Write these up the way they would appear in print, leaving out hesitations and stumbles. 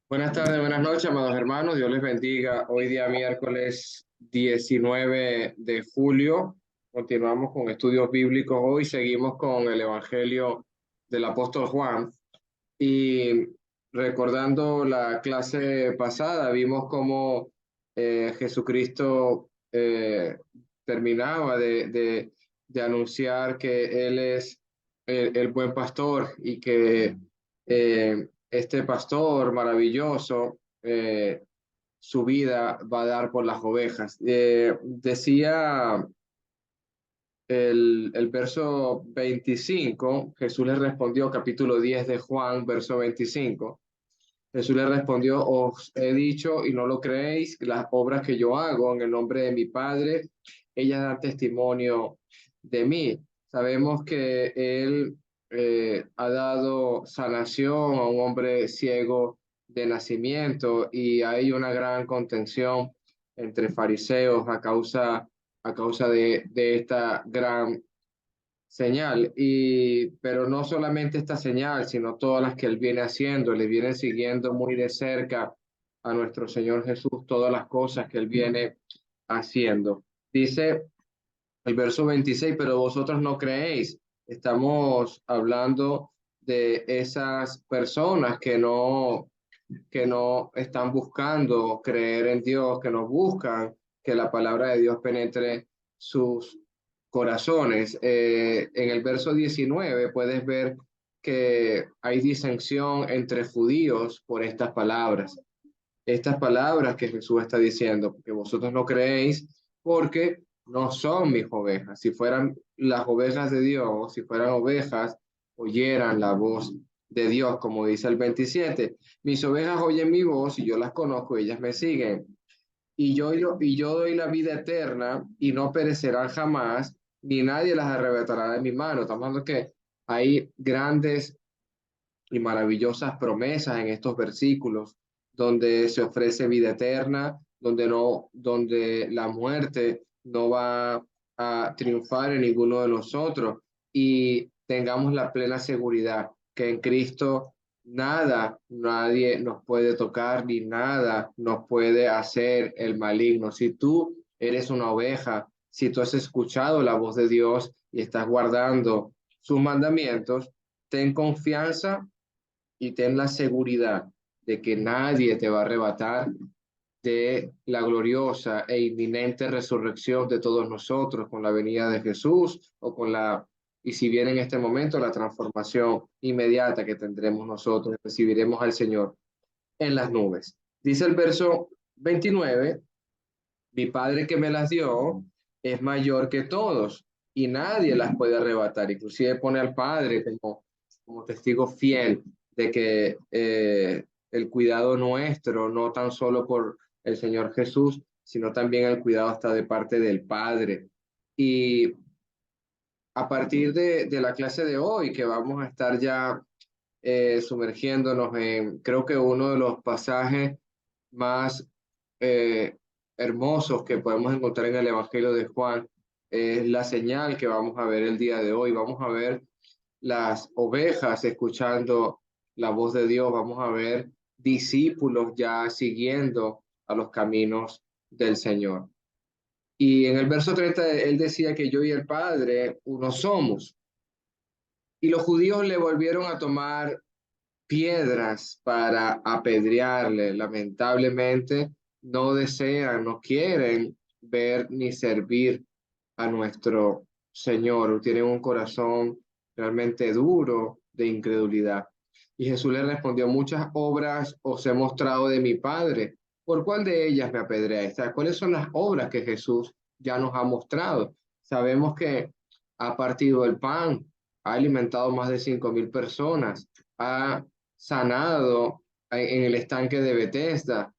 Buenas tardes, buenas noches, amados hermanos. Dios les bendiga. Hoy día miércoles 19 de julio. Continuamos con estudios bíblicos. Hoy seguimos con el Evangelio del apóstol Juan. Y recordando la clase pasada, vimos cómo Jesucristo terminaba de anunciar que Él es el buen pastor y que este pastor maravilloso su vida va a dar por las ovejas. Decía el verso 25. Jesús le respondió, capítulo 10 de Juan, verso 25. Jesús le respondió, os he dicho y no lo creéis, las obras que yo hago en el nombre de mi Padre, ellas dan testimonio de mí. Sabemos que Él ha dado sanación a un hombre ciego de nacimiento y hay una gran contención entre fariseos a causa de esta gran señal. Pero no solamente esta señal, sino todas las que él viene haciendo, le viene siguiendo muy de cerca a nuestro Señor Jesús, todas las cosas que él viene haciendo. Dice el verso 26, pero vosotros no creéis. Estamos hablando de esas personas que no están buscando creer en Dios, que no buscan que la palabra de Dios penetre sus corazones. En el verso 19 puedes ver que hay disensión entre judíos por estas palabras que Jesús está diciendo, que vosotros no creéis porque no son mis ovejas. Si fueran las ovejas de Dios, si fueran ovejas, oyeran la voz de Dios, como dice el 27. Mis ovejas oyen mi voz y yo las conozco, ellas me siguen. Y yo doy la vida eterna y no perecerán jamás, ni nadie las arrebatará de mi mano. Estamos hablando que hay grandes y maravillosas promesas en estos versículos, donde se ofrece vida eterna, donde la muerte no va a triunfar en ninguno de nosotros y tengamos la plena seguridad que en Cristo nadie nos puede tocar ni nada nos puede hacer el maligno. Si tú eres una oveja, si tú has escuchado la voz de Dios y estás guardando sus mandamientos, ten confianza y ten la seguridad de que nadie te va a arrebatar de la gloriosa e inminente resurrección de todos nosotros con la venida de Jesús y si viene en este momento, la transformación inmediata que tendremos nosotros, recibiremos al Señor en las nubes. Dice el verso 29, mi Padre que me las dio es mayor que todos y nadie las puede arrebatar. Inclusive pone al Padre como testigo fiel de que el cuidado nuestro, no tan solo por el Señor Jesús, sino también el cuidado está de parte del Padre. Y a partir de la clase de hoy, que vamos a estar ya sumergiéndonos en, creo que uno de los pasajes más eh, hermosos que podemos encontrar en el Evangelio de Juan, es la señal que vamos a ver el día de hoy. Vamos a ver las ovejas escuchando la voz de Dios, vamos a ver discípulos ya siguiendo a los caminos del Señor. Y en el verso 30 él decía que yo y el Padre uno somos. Y los judíos le volvieron a tomar piedras para apedrearle. Lamentablemente no desean, no quieren ver ni servir a nuestro Señor. Tienen un corazón realmente duro de incredulidad. Y Jesús le respondió, muchas obras os he mostrado de mi Padre. ¿Por cuál de ellas me apedreáis? O sea, ¿cuáles son las obras que Jesús ya nos ha mostrado? Sabemos que ha partido el pan, ha alimentado más de 5.000 personas, ha sanado en el estanque de Bethesda,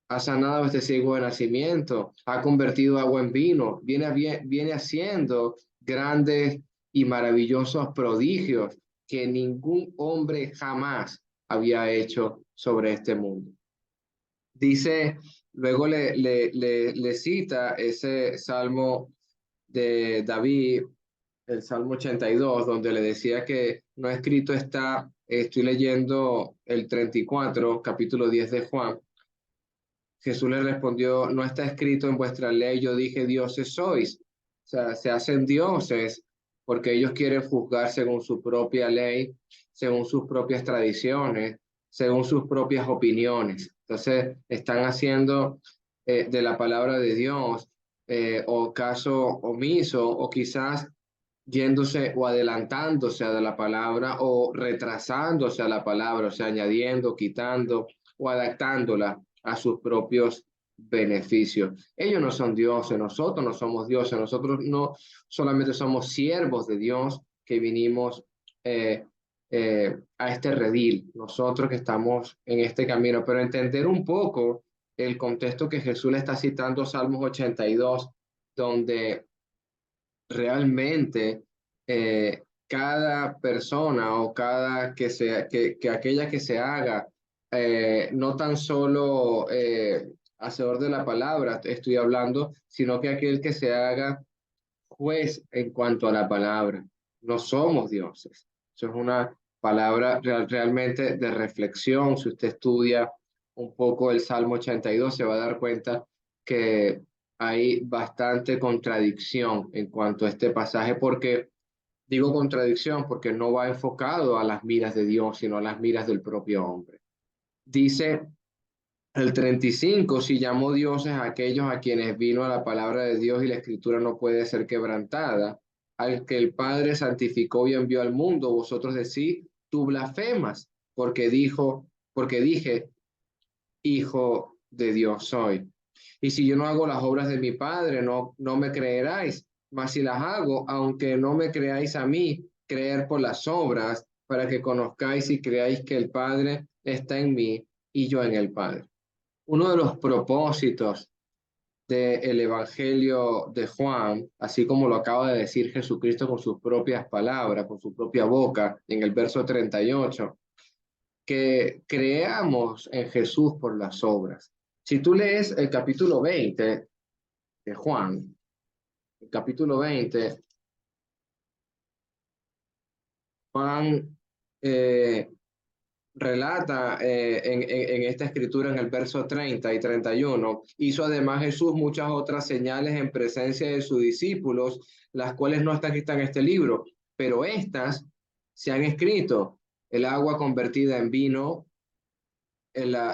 ha sanado a este ciego de nacimiento, ha convertido agua en vino, viene haciendo grandes y maravillosos prodigios que ningún hombre jamás había hecho sobre este mundo. Dice, luego le cita ese salmo de David, el Salmo 82, donde le decía que no escrito está estoy leyendo el 34, capítulo 10 de Juan. Jesús le respondió, no está escrito en vuestra ley, yo dije, dioses sois. O sea, se hacen dioses porque ellos quieren juzgar según su propia ley, según sus propias tradiciones, según sus propias opiniones. Entonces, están haciendo de la palabra de Dios o caso omiso o quizás yéndose o adelantándose a la palabra o retrasándose a la palabra, o sea, añadiendo, quitando o adaptándola a sus propios beneficios. Ellos no son dioses, nosotros no somos dioses, nosotros no solamente somos siervos de Dios que vinimos a este redil, nosotros que estamos en este camino, pero entender un poco el contexto que Jesús le está citando, Salmos 82, donde realmente cada persona o cada que aquella que se haga, no tan solo hacedor de la palabra, estoy hablando, sino que aquel que se haga juez en cuanto a la palabra. No somos dioses. Eso es una palabra realmente de reflexión. Si usted estudia un poco el Salmo 82, se va a dar cuenta que hay bastante contradicción en cuanto a este pasaje, porque digo contradicción porque no va enfocado a las miras de Dios, sino a las miras del propio hombre. Dice el 35, si llamó dioses a aquellos a quienes vino a la palabra de Dios y la escritura no puede ser quebrantada, al que el Padre santificó y envió al mundo, vosotros decís, tú blasfemas, porque dije, hijo de Dios soy. Y si yo no hago las obras de mi Padre, no me creeráis, mas si las hago, aunque no me creáis a mí, creer por las obras, para que conozcáis y creáis que el Padre está en mí y yo en el Padre. Uno de los propósitos del Evangelio de Juan, así como lo acaba de decir Jesucristo con sus propias palabras, con su propia boca, en el verso 38, que creamos en Jesús por las obras. Si tú lees el capítulo 20 de Juan, el capítulo 20, Juan eh, relata en esta escritura en el verso 30 y 31, hizo además Jesús muchas otras señales en presencia de sus discípulos, las cuales no están escritas en este libro, pero estas se han escrito, el agua convertida en vino, la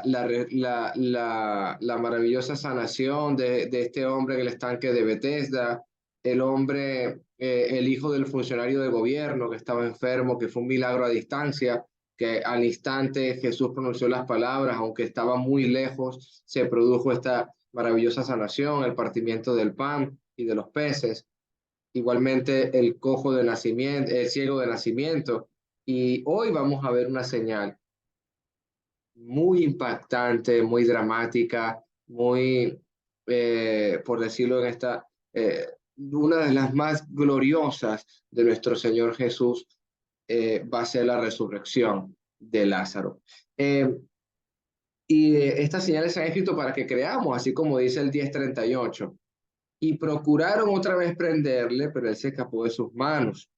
maravillosa sanación de este hombre en el estanque de Bethesda, el hombre, el hijo del funcionario de gobierno que estaba enfermo, que fue un milagro a distancia, que al instante Jesús pronunció las palabras, aunque estaba muy lejos, se produjo esta maravillosa sanación, el partimiento del pan y de los peces. Igualmente el cojo de nacimiento, el ciego de nacimiento. Y hoy vamos a ver una señal muy impactante, muy dramática, muy, por decirlo en esta, una de las más gloriosas de nuestro Señor Jesús va a ser la resurrección de Lázaro. Estas señales se han escrito para que creamos, así como dice el 10:38. Y procuraron otra vez prenderle, pero él se escapó de sus manos.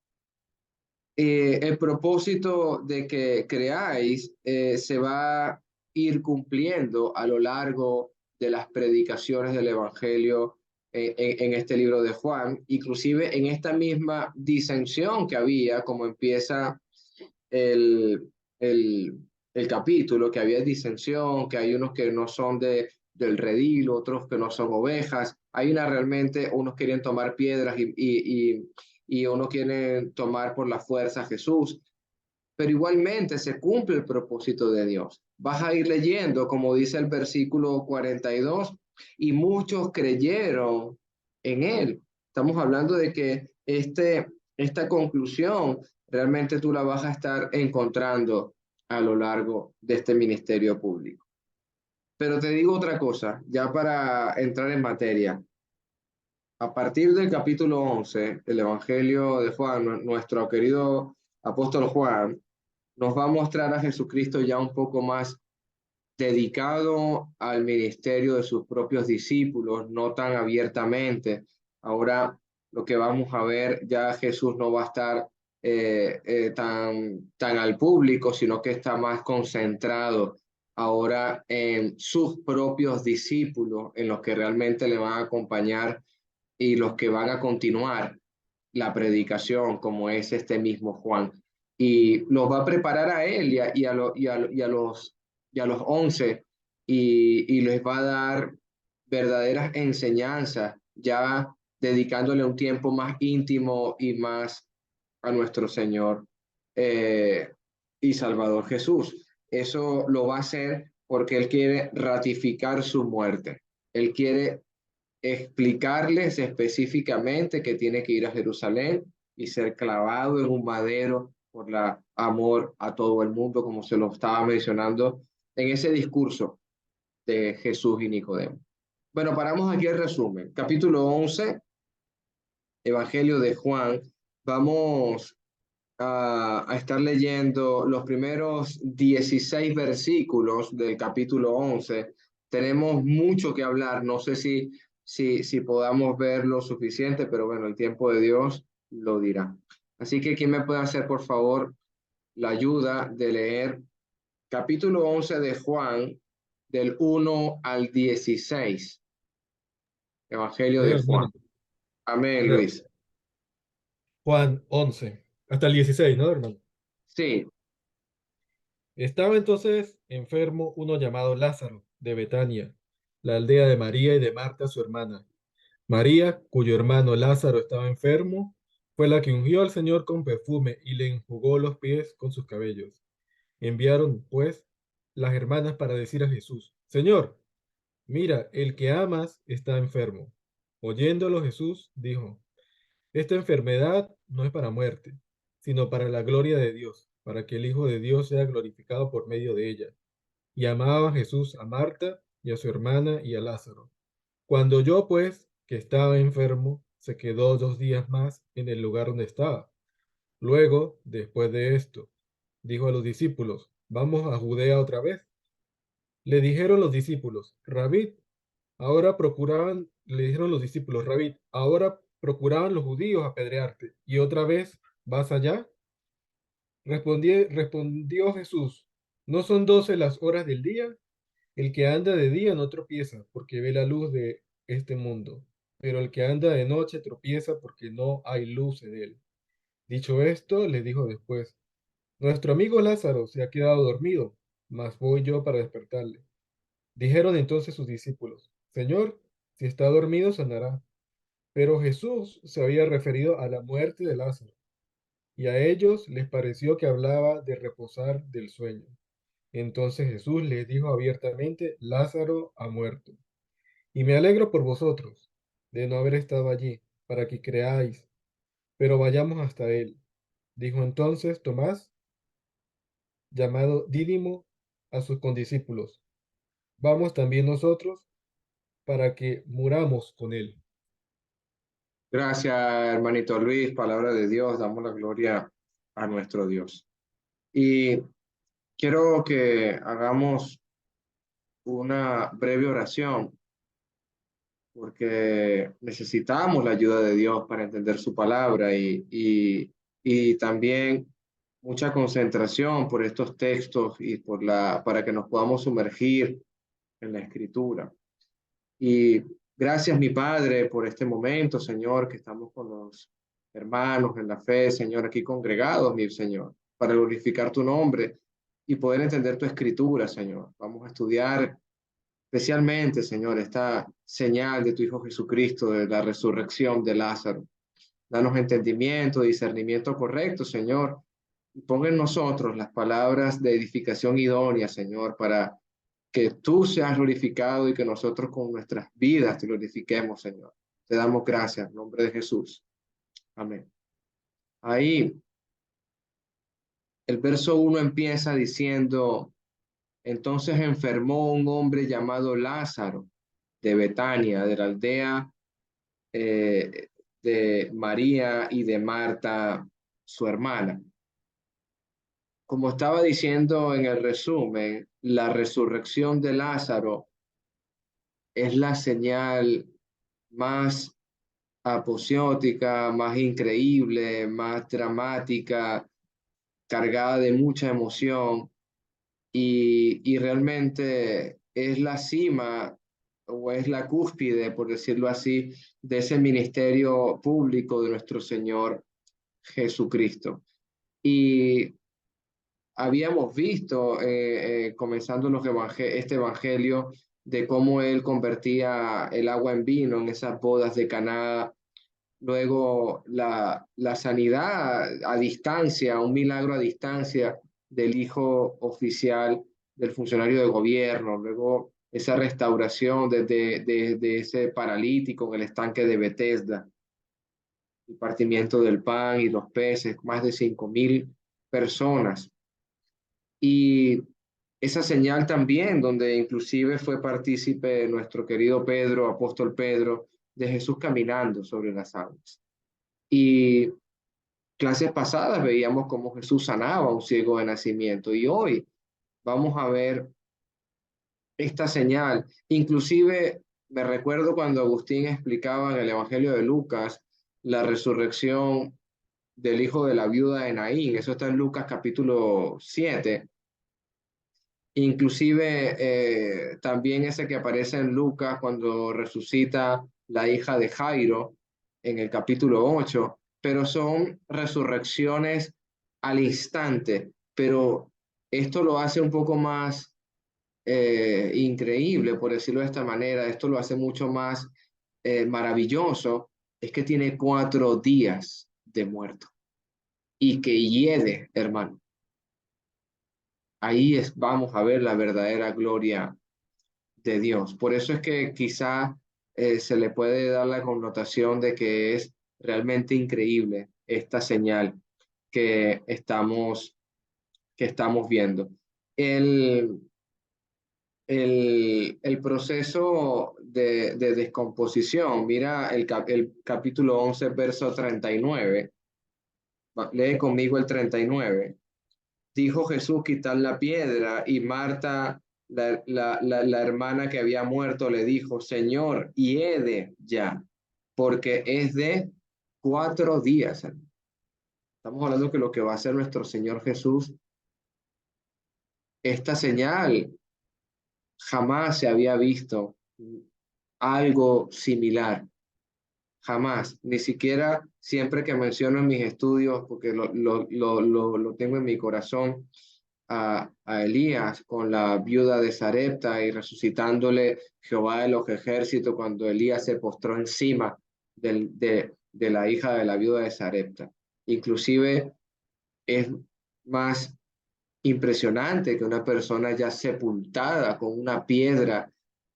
El propósito de que creáis se va a ir cumpliendo a lo largo de las predicaciones del Evangelio en este libro de Juan, inclusive en esta misma disensión que había, como empieza el, el, el capítulo, que había disensión, que hay unos que no son del redil, otros que no son ovejas, hay una realmente, unos querían tomar piedras y uno quiere tomar por la fuerza a Jesús, pero igualmente se cumple el propósito de Dios. Vas a ir leyendo, como dice el versículo 42, y muchos creyeron en él. Estamos hablando de que esta conclusión realmente tú la vas a estar encontrando a lo largo de este ministerio público. Pero te digo otra cosa, ya para entrar en materia. A partir del capítulo 11, el Evangelio de Juan, nuestro querido apóstol Juan, nos va a mostrar a Jesucristo ya un poco más dedicado al ministerio de sus propios discípulos, no tan abiertamente. Ahora lo que vamos a ver, ya Jesús no va a estar tan al público, sino que está más concentrado ahora en sus propios discípulos, en los que realmente le van a acompañar y los que van a continuar la predicación, como es este mismo Juan. Y los va a preparar a él y a los 11 y les va a dar verdaderas enseñanzas, ya dedicándole un tiempo más íntimo y más a nuestro Señor eh, y Salvador Jesús. Eso lo va a hacer porque Él quiere ratificar su muerte. Él quiere explicarles específicamente que tiene que ir a Jerusalén y ser clavado en un madero por la amor a todo el mundo, como se lo estaba mencionando en ese discurso de Jesús y Nicodemo. Bueno, paramos aquí el resumen. Capítulo 11, Evangelio de Juan. Vamos a estar leyendo los primeros 16 versículos del capítulo 11. Tenemos mucho que hablar, no sé si podamos ver lo suficiente, pero bueno, el tiempo de Dios lo dirá. Así que, ¿quién me puede hacer, por favor, la ayuda de leer capítulo 11 de Juan, del 1 al 16? Evangelio de Leo, Juan. hermano. Amén, Leo. Luis. Juan 11 hasta el 16, ¿no, hermano? Sí, Estaba entonces enfermo uno llamado Lázaro, de Betania, la aldea de María y de Marta, su hermana. María, cuyo hermano Lázaro estaba enfermo, fue la que ungió al Señor con perfume y le enjugó los pies con sus cabellos. Enviaron, pues, las hermanas para decir a Jesús, Señor, mira, el que amas está enfermo. Oyéndolo Jesús dijo, esta enfermedad no es para muerte, sino para la gloria de Dios, para que el Hijo de Dios sea glorificado por medio de ella. Y amaba Jesús a Marta y a su hermana y a Lázaro. Cuando oyó, pues, que estaba enfermo, se quedó 2 días más en el lugar donde estaba. Luego, después de esto, dijo a los discípulos, vamos a Judea otra vez. Le dijeron los discípulos, Rabí, le dijeron los discípulos, Rabí, ahora procuraban los judíos apedrearte, y otra vez vas allá. Respondió Jesús, ¿no son 12 las horas del día? El que anda de día no tropieza, porque ve la luz de este mundo, pero el que anda de noche tropieza porque no hay luz en él. Dicho esto, le dijo después, nuestro amigo Lázaro se ha quedado dormido, mas voy yo para despertarle. Dijeron entonces sus discípulos, Señor, si está dormido sanará. Pero Jesús se había referido a la muerte de Lázaro, y a ellos les pareció que hablaba de reposar del sueño. Entonces Jesús les dijo abiertamente, Lázaro ha muerto. Y me alegro por vosotros de no haber estado allí, para que creáis, pero vayamos hasta él. Dijo entonces Tomás, llamado Dídimo, a sus condiscípulos, vamos también nosotros para que muramos con él. gracias, hermanito Luis, palabra de Dios, damos la gloria a nuestro Dios. Y quiero que hagamos una breve oración porque necesitamos la ayuda de Dios para entender su palabra y también mucha concentración por estos textos y para que nos podamos sumergir en la escritura. Y gracias, mi Padre, por este momento, Señor, que estamos con los hermanos en la fe, Señor, aquí congregados, mi Señor, para glorificar tu nombre y poder entender tu escritura, Señor. Vamos a estudiar especialmente, Señor, esta señal de tu Hijo Jesucristo, de la resurrección de Lázaro. Danos entendimiento, discernimiento correcto, Señor, y ponga en nosotros las palabras de edificación idónea, Señor, para que tú seas glorificado y que nosotros con nuestras vidas te glorifiquemos, Señor. Te damos gracias en nombre de Jesús. Amén. Ahí el verso 1 empieza diciendo, entonces enfermó un hombre llamado Lázaro de Betania, de la aldea eh, de María y de Marta, su hermana. Como estaba diciendo en el resumen, la resurrección de Lázaro es la señal más aposeótica, más increíble, más dramática, cargada de mucha emoción y realmente es la cima o es la cúspide, por decirlo así, de ese ministerio público de nuestro Señor Jesucristo. Y habíamos visto, comenzando este evangelio, de cómo Él convertía el agua en vino en esas bodas de Caná. Luego la sanidad a distancia, un milagro a distancia del hijo oficial del funcionario de gobierno. Luego esa restauración de ese paralítico en el estanque de Bethesda, el partimiento del pan y los peces, más de 5.000 personas. Y esa señal también, donde inclusive fue partícipe nuestro querido Pedro, apóstol Pedro, de Jesús caminando sobre las aguas. Y clases pasadas veíamos cómo Jesús sanaba a un ciego de nacimiento y hoy vamos a ver esta señal. Inclusive me recuerdo cuando Agustín explicaba en el Evangelio de Lucas la resurrección del hijo de la viuda de Naín. Eso está en Lucas capítulo 7. Inclusive también ese que aparece en Lucas cuando resucita la hija de Jairo en el capítulo 8, pero son resurrecciones al instante, pero esto lo hace un poco más increíble, por decirlo de esta manera, esto lo hace mucho más maravilloso, es que tiene 4 días de muerto y que hiede, hermano. Ahí vamos a ver la verdadera gloria de Dios. Por eso es que quizá se le puede dar la connotación de que es realmente increíble esta señal que estamos viendo. El, el proceso de descomposición, mira el capítulo 11 verso 39. Lee conmigo el 39. Dijo Jesús: quitar la piedra, y Marta, la hermana que había muerto, le dijo: Señor, hiede ya, porque es de 4 días. Estamos hablando que lo que va a hacer nuestro Señor Jesús, esta señal, jamás se había visto algo similar, jamás, ni siquiera siempre que menciono en mis estudios, porque lo tengo en mi corazón, a Elías con la viuda de Sarepta y resucitándole Jehová de los ejércitos cuando Elías se postró encima de la hija de la viuda de Sarepta. Inclusive es más impresionante que una persona ya sepultada con una piedra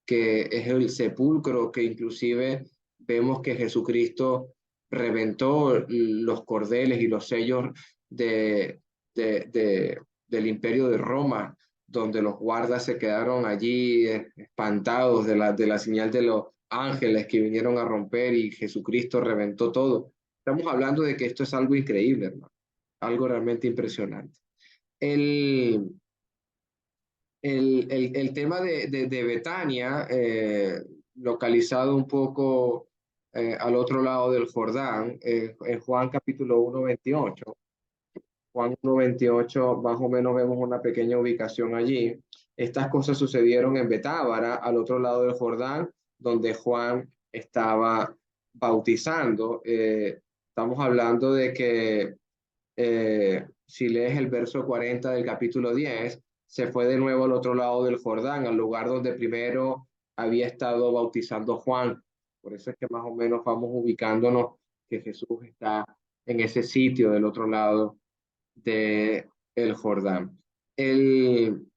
que es el sepulcro, que inclusive vemos que Jesucristo reventó los cordeles y los sellos de, del imperio de Roma, donde los guardas se quedaron allí espantados de la señal de los ángeles que vinieron a romper y Jesucristo reventó todo. Estamos hablando de que esto es algo increíble, hermano, algo realmente impresionante. El, el tema de Betania, localizado un poco al otro lado del Jordán, en Juan capítulo 1:28. Juan 1:28, más o menos vemos una pequeña ubicación allí. Estas cosas sucedieron en Betábara, al otro lado del Jordán, donde Juan estaba bautizando. Estamos hablando de que si lees el verso 40 del capítulo 10, se fue de nuevo al otro lado del Jordán, al lugar donde primero había estado bautizando Juan. Por eso es que más o menos vamos ubicándonos que Jesús está en ese sitio del otro lado de el Jordán. El,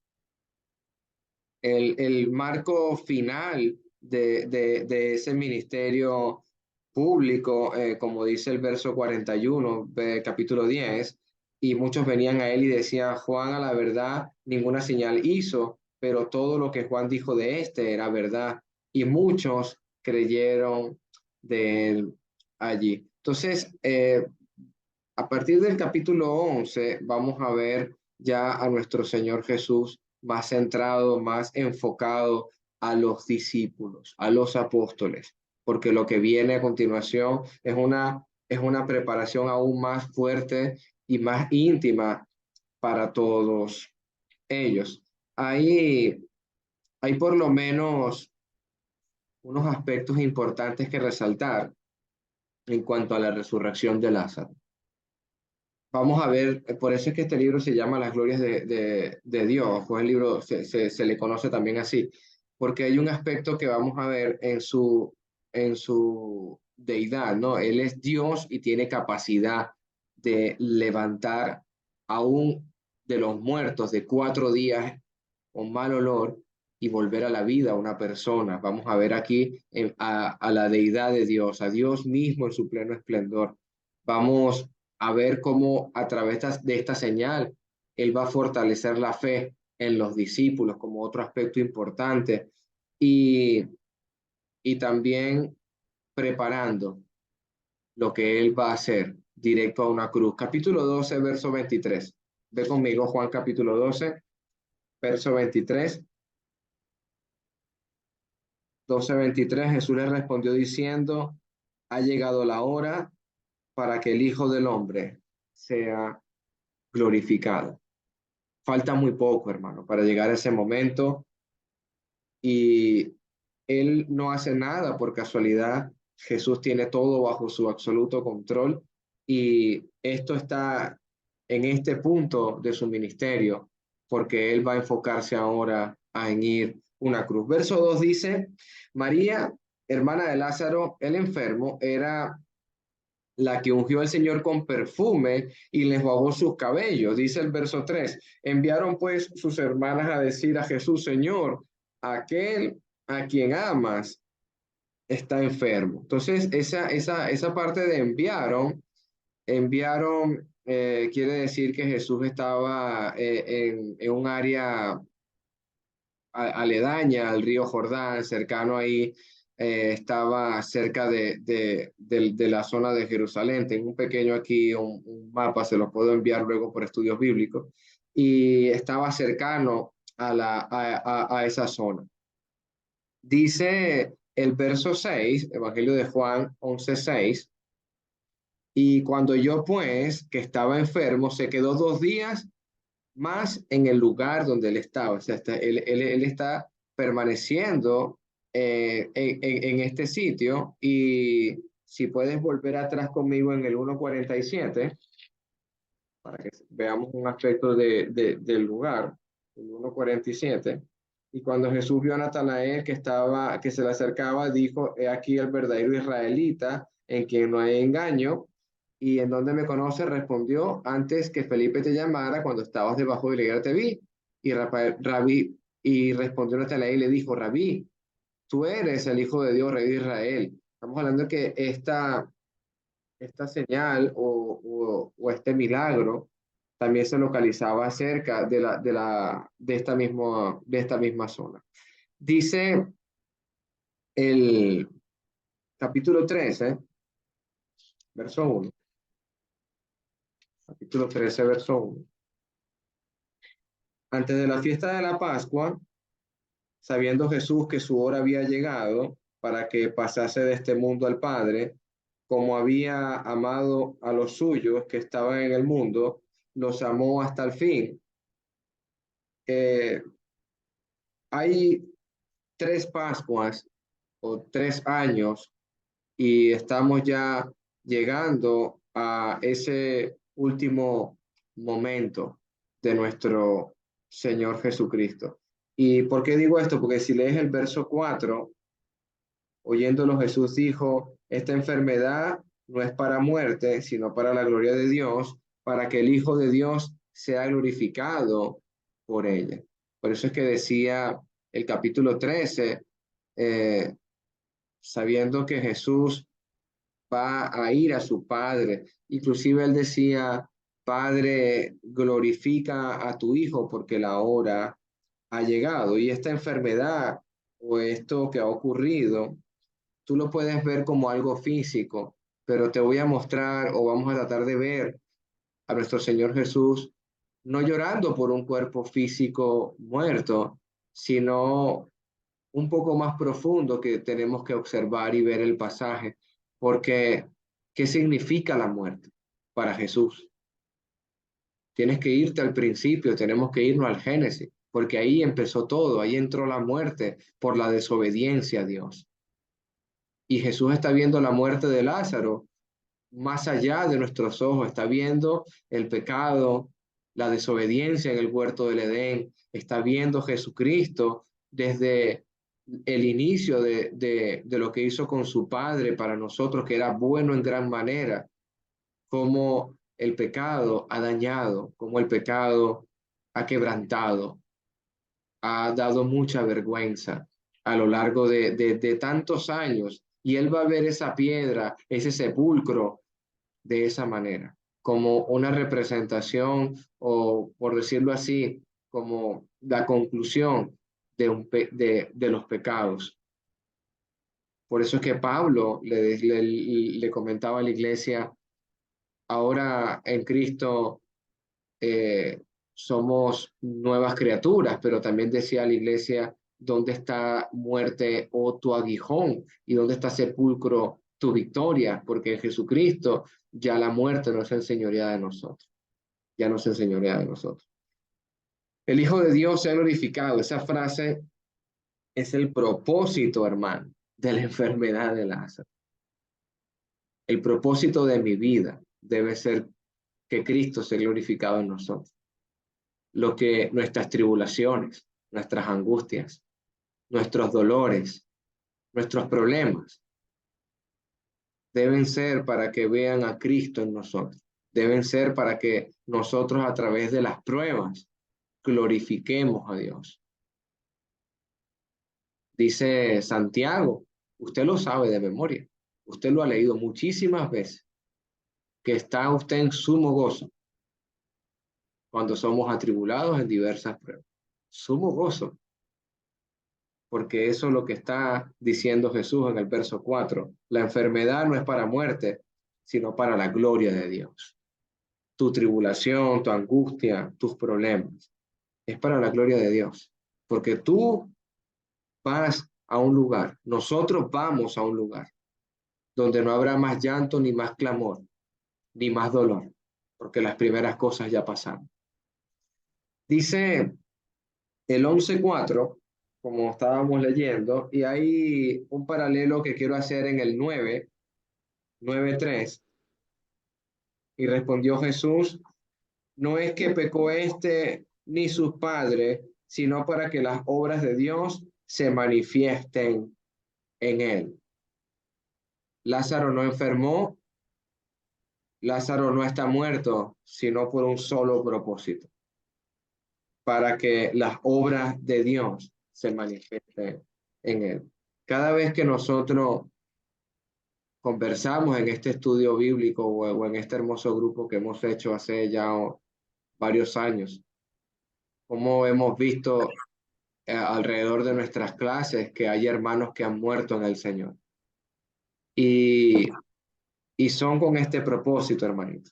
el marco final de ese ministerio público, como dice el verso 41, capítulo 10, y muchos venían a él y decían: Juan, a la verdad, ninguna señal hizo, pero todo lo que Juan dijo de este era verdad, y muchos creyeron de él allí. Entonces, a partir del capítulo 11 vamos a ver ya a nuestro Señor Jesús más centrado, más enfocado a los discípulos, a los apóstoles. porque lo que viene a continuación es una preparación aún más fuerte y más íntima para todos ellos. Hay, hay por lo menos unos aspectos importantes que resaltar en cuanto a la resurrección de Lázaro. Vamos a ver, por eso es que este libro se llama Las Glorias de Dios, pues el libro se le conoce también así, porque hay un aspecto que vamos a ver en su deidad, ¿no? Él es Dios y tiene capacidad de levantar aún de los muertos de 4 días con mal olor y volver a la vida a una persona. Vamos a ver aquí a la deidad de Dios, a Dios mismo en su pleno esplendor. Vamos a ver cómo a través de esta señal Él va a fortalecer la fe en los discípulos como otro aspecto importante y, y también preparando lo que Él va a hacer directo a una cruz. Capítulo 12, verso 23. Ve conmigo Juan capítulo 12, verso 23. 12:23, Jesús le respondió diciendo, ha llegado la hora para que el Hijo del Hombre sea glorificado. Falta muy poco, hermano, para llegar a ese momento y Él no hace nada por casualidad. Jesús tiene todo bajo su absoluto control y esto está en este punto de su ministerio porque Él va a enfocarse ahora en ir una cruz. Verso 2 dice, María, hermana de Lázaro, el enfermo, era la que ungió al Señor con perfume y les bajó sus cabellos. Dice el verso 3. Enviaron pues sus hermanas a decir a Jesús, Señor, aquel a quien amas está enfermo. Entonces, esa parte de enviaron quiere decir que Jesús estaba en un área aledaña al río Jordán, cercano ahí, estaba cerca de la zona de Jerusalén. Tengo un pequeño aquí, un mapa, se lo puedo enviar luego por estudios bíblicos, y estaba cercano a esa zona. Dice el verso 6, Evangelio de Juan 11:6, y cuando yo pues, que estaba enfermo, se quedó 2 días más en el lugar donde él estaba. O sea, él está permaneciendo en este sitio y si puedes volver atrás conmigo en el 1:47 para que veamos un aspecto del lugar, el 1:47. Y cuando Jesús vio a Natanael que se le acercaba, dijo, he aquí el verdadero israelita en quien no hay engaño. ¿Y en dónde me conoce? Respondió, antes que Felipe te llamara, cuando estabas debajo de la higuera te vi. Y y respondió Natanael y le dijo, Rabí, tú eres el Hijo de Dios, Rey de Israel. Estamos hablando de que esta señal o este milagro también se localizaba cerca de esta misma zona. Dice el capítulo 13, verso 1. Capítulo 13, verso 1. Antes de la fiesta de la Pascua, sabiendo Jesús que su hora había llegado para que pasase de este mundo al Padre, como había amado a los suyos que estaban en el mundo, los amó hasta el fin. Eh, hay 3 Pascuas o 3 años y estamos ya llegando a ese último momento de nuestro Señor Jesucristo. ¿Y por qué digo esto? Porque si lees el verso 4, oyéndolo Jesús dijo, esta enfermedad no es para muerte, sino para la gloria de Dios, para que el Hijo de Dios sea glorificado por ella. Por eso es que decía el capítulo 13, eh, sabiendo que Jesús va a ir a su Padre. Inclusive él decía, Padre, glorifica a tu Hijo porque la hora ha llegado. Y esta enfermedad o esto que ha ocurrido, tú lo puedes ver como algo físico, pero te voy a mostrar o vamos a tratar de ver a nuestro Señor Jesús no llorando por un cuerpo físico muerto, sino un poco más profundo que tenemos que observar y ver el pasaje, porque ¿qué significa la muerte para Jesús? Tienes que irte al principio, tenemos que irnos al Génesis, porque ahí empezó todo, ahí entró la muerte por la desobediencia a Dios. Y Jesús está viendo la muerte de Lázaro más allá de nuestros ojos, está viendo el pecado, la desobediencia en el huerto del Edén, está viendo Jesucristo desde el inicio de lo que hizo con su Padre para nosotros, que era bueno en gran manera, cómo el pecado ha dañado, cómo el pecado ha quebrantado, ha dado mucha vergüenza a lo largo de tantos años. Y él va a ver esa piedra, ese sepulcro, de esa manera, como una representación o, por decirlo así, como la conclusión de los pecados. Por eso es que Pablo le comentaba a la iglesia, ahora en Cristo eh, somos nuevas criaturas, pero también decía a la iglesia, ¿dónde está muerte o tu aguijón? ¿Y dónde está sepulcro tu victoria? Porque en Jesucristo ya la muerte no es enseñoreada de nosotros, ya no es enseñoreada de nosotros. El Hijo de Dios se ha glorificado. Esa frase es el propósito, hermano, de la enfermedad de Lázaro. El propósito de mi vida debe ser que Cristo sea glorificado en nosotros. Lo que nuestras tribulaciones, nuestras angustias, nuestros dolores, nuestros problemas deben ser para que vean a Cristo en nosotros. Deben ser para que nosotros a través de las pruebas glorifiquemos a Dios. Dice Santiago, usted lo sabe de memoria, usted lo ha leído muchísimas veces, que está usted en sumo gozo cuando somos atribulados en diversas pruebas. Sumo gozo, porque eso es lo que está diciendo Jesús en el verso 4. La enfermedad no es para muerte, sino para la gloria de Dios. Tu tribulación, tu angustia, tus problemas, es para la gloria de Dios, porque tú vas a un lugar, nosotros vamos a un lugar donde no habrá más llanto, ni más clamor, ni más dolor, porque las primeras cosas ya pasaron. Dice el 11:4, como estábamos leyendo, y hay un paralelo que quiero hacer en el 9:3. Y respondió Jesús, no es que pecó este ni sus padres, sino para que las obras de Dios se manifiesten en él. Lázaro no enfermó, Lázaro no está muerto, sino por un solo propósito, para que las obras de Dios se manifiesten en él. Cada vez que nosotros conversamos en este estudio bíblico o en este hermoso grupo que hemos hecho hace ya varios años, como hemos visto alrededor de nuestras clases que hay hermanos que han muerto en el Señor. Y, y son con este propósito, hermanito.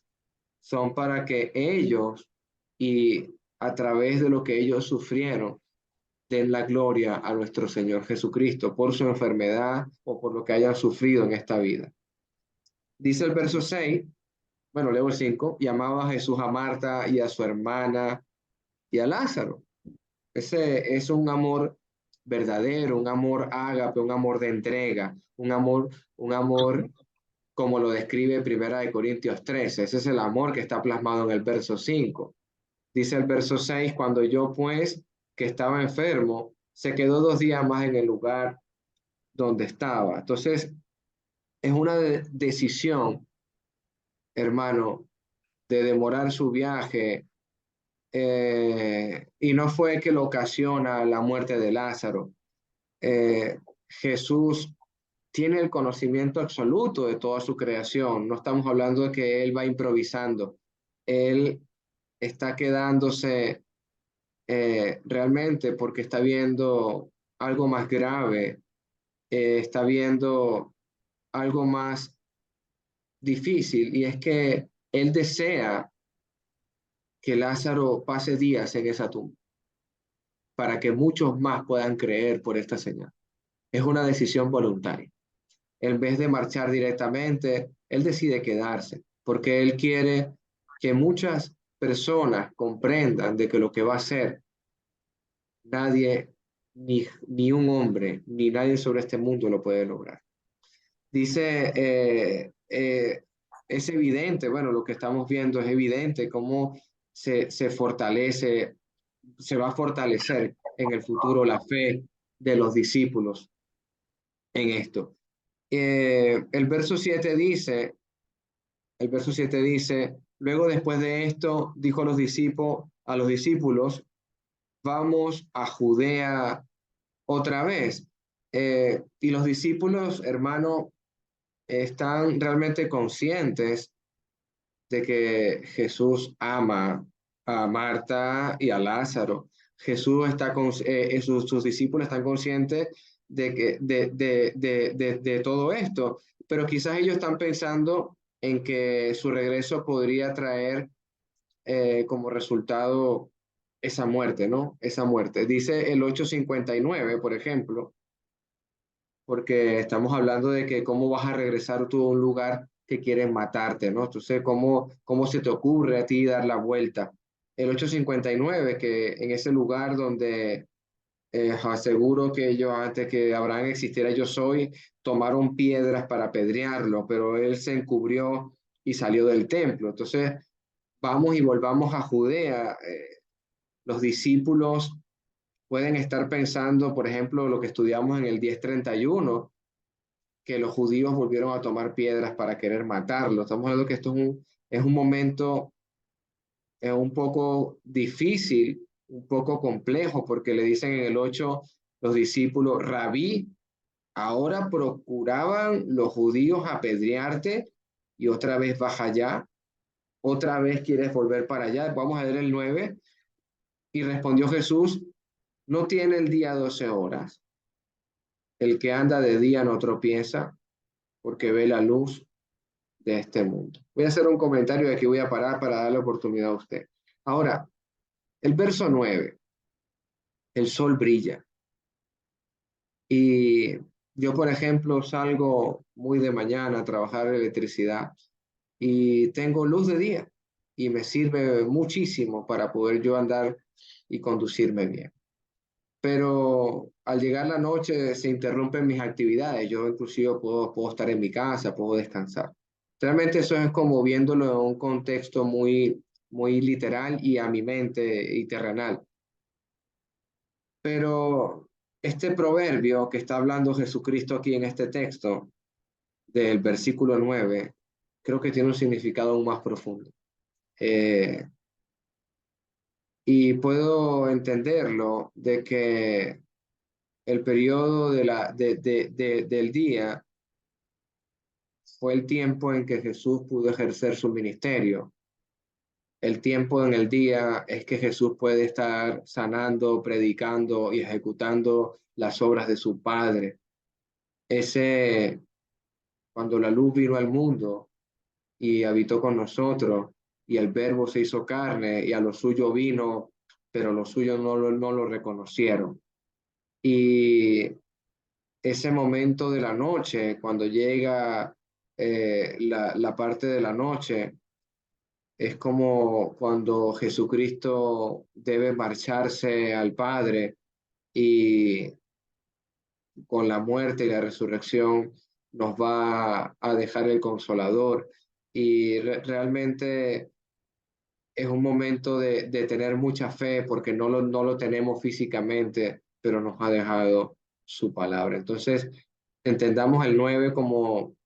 Son para que ellos y a través de lo que ellos sufrieron, den la gloria a nuestro Señor Jesucristo por su enfermedad o por lo que hayan sufrido en esta vida. Dice el verso 6, bueno, leo el 5, y amaba a Jesús a Marta y a su hermana y a Lázaro. Ese es un amor verdadero, un amor ágape, un amor de entrega, un amor como lo describe Primera de Corintios 13. Ese es el amor que está plasmado en el verso 5. Dice el verso 6, cuando yo pues, que estaba enfermo, se quedó 2 días más en el lugar donde estaba. Entonces, es una decisión, hermano, de demorar su viaje, y no fue que lo ocasiona la muerte de Lázaro. Jesús tiene el conocimiento absoluto de toda su creación. No estamos hablando de que él va improvisando. Él está quedándose realmente porque está viendo algo más grave, está viendo algo más difícil, y es que él desea que Lázaro pase días en esa tumba para que muchos más puedan creer por esta señal. Es una decisión voluntaria. En vez de marchar directamente, él decide quedarse, porque él quiere que muchas personas comprendan de que lo que va a hacer nadie, ni un hombre, ni nadie sobre este mundo lo puede lograr. Dice, es evidente, bueno, lo que estamos viendo es evidente cómo se fortalece, se va a fortalecer en el futuro la fe de los discípulos en esto. El verso 7 dice, el verso 7 dice, luego después de esto, dijo a los discípulos, vamos a Judea otra vez. Y los discípulos, hermano, están realmente conscientes de que Jesús ama a Marta y a Lázaro. Jesús está sus discípulos están conscientes de todo esto, pero quizás ellos están pensando en que su regreso podría traer como resultado esa muerte, ¿no? Esa muerte. Dice el 8:59, por ejemplo, porque estamos hablando de que cómo vas a regresar tú a un lugar que quieren matarte, ¿no? Entonces, ¿cómo se te ocurre a ti dar la vuelta? El 8:59, que en ese lugar donde aseguro que ellos, antes que Abraham existiera, yo soy, tomaron piedras para apedrearlo, pero él se encubrió y salió del templo. Entonces, vamos y volvamos a Judea. Los discípulos pueden estar pensando, por ejemplo, lo que estudiamos en el 10:31, que los judíos volvieron a tomar piedras para querer matarlo. Estamos hablando que esto es un momento un poco difícil, un poco complejo, porque le dicen en el 8 los discípulos, Rabí, ahora procuraban los judíos apedrearte y otra vez vas allá, otra vez quieres volver para allá. Vamos a ver el 9. Y respondió Jesús, no tiene el día 12 horas. El que anda de día no tropieza porque ve la luz de este mundo. Voy a hacer un comentario de aquí voy a parar para darle oportunidad a usted. Ahora, el verso 9, el sol brilla. Y yo, por ejemplo, salgo muy de mañana a trabajar electricidad y tengo luz de día y me sirve muchísimo para poder yo andar y conducirme bien. Pero al llegar la noche se interrumpen mis actividades. Yo inclusive puedo estar en mi casa, puedo descansar. Realmente eso es como viéndolo en un contexto muy literal y a mi mente y terrenal. Pero este proverbio que está hablando Jesucristo aquí en este texto del versículo 9, creo que tiene un significado aún más profundo. Eh, y puedo entenderlo de que el periodo del día fue el tiempo en que Jesús pudo ejercer su ministerio. El tiempo en el día es que Jesús puede estar sanando, predicando y ejecutando las obras de su Padre. Ese, cuando la luz vino al mundo y habitó con nosotros, y el Verbo se hizo carne, y a lo suyo vino, pero los suyos no lo reconocieron. Y ese momento de la noche, cuando llega la parte de la noche, es como cuando Jesucristo debe marcharse al Padre y con la muerte y la resurrección nos va a dejar el Consolador. Y realmente es un momento de tener mucha fe porque no lo tenemos físicamente, pero nos ha dejado su palabra. Entonces, entendamos el 9 como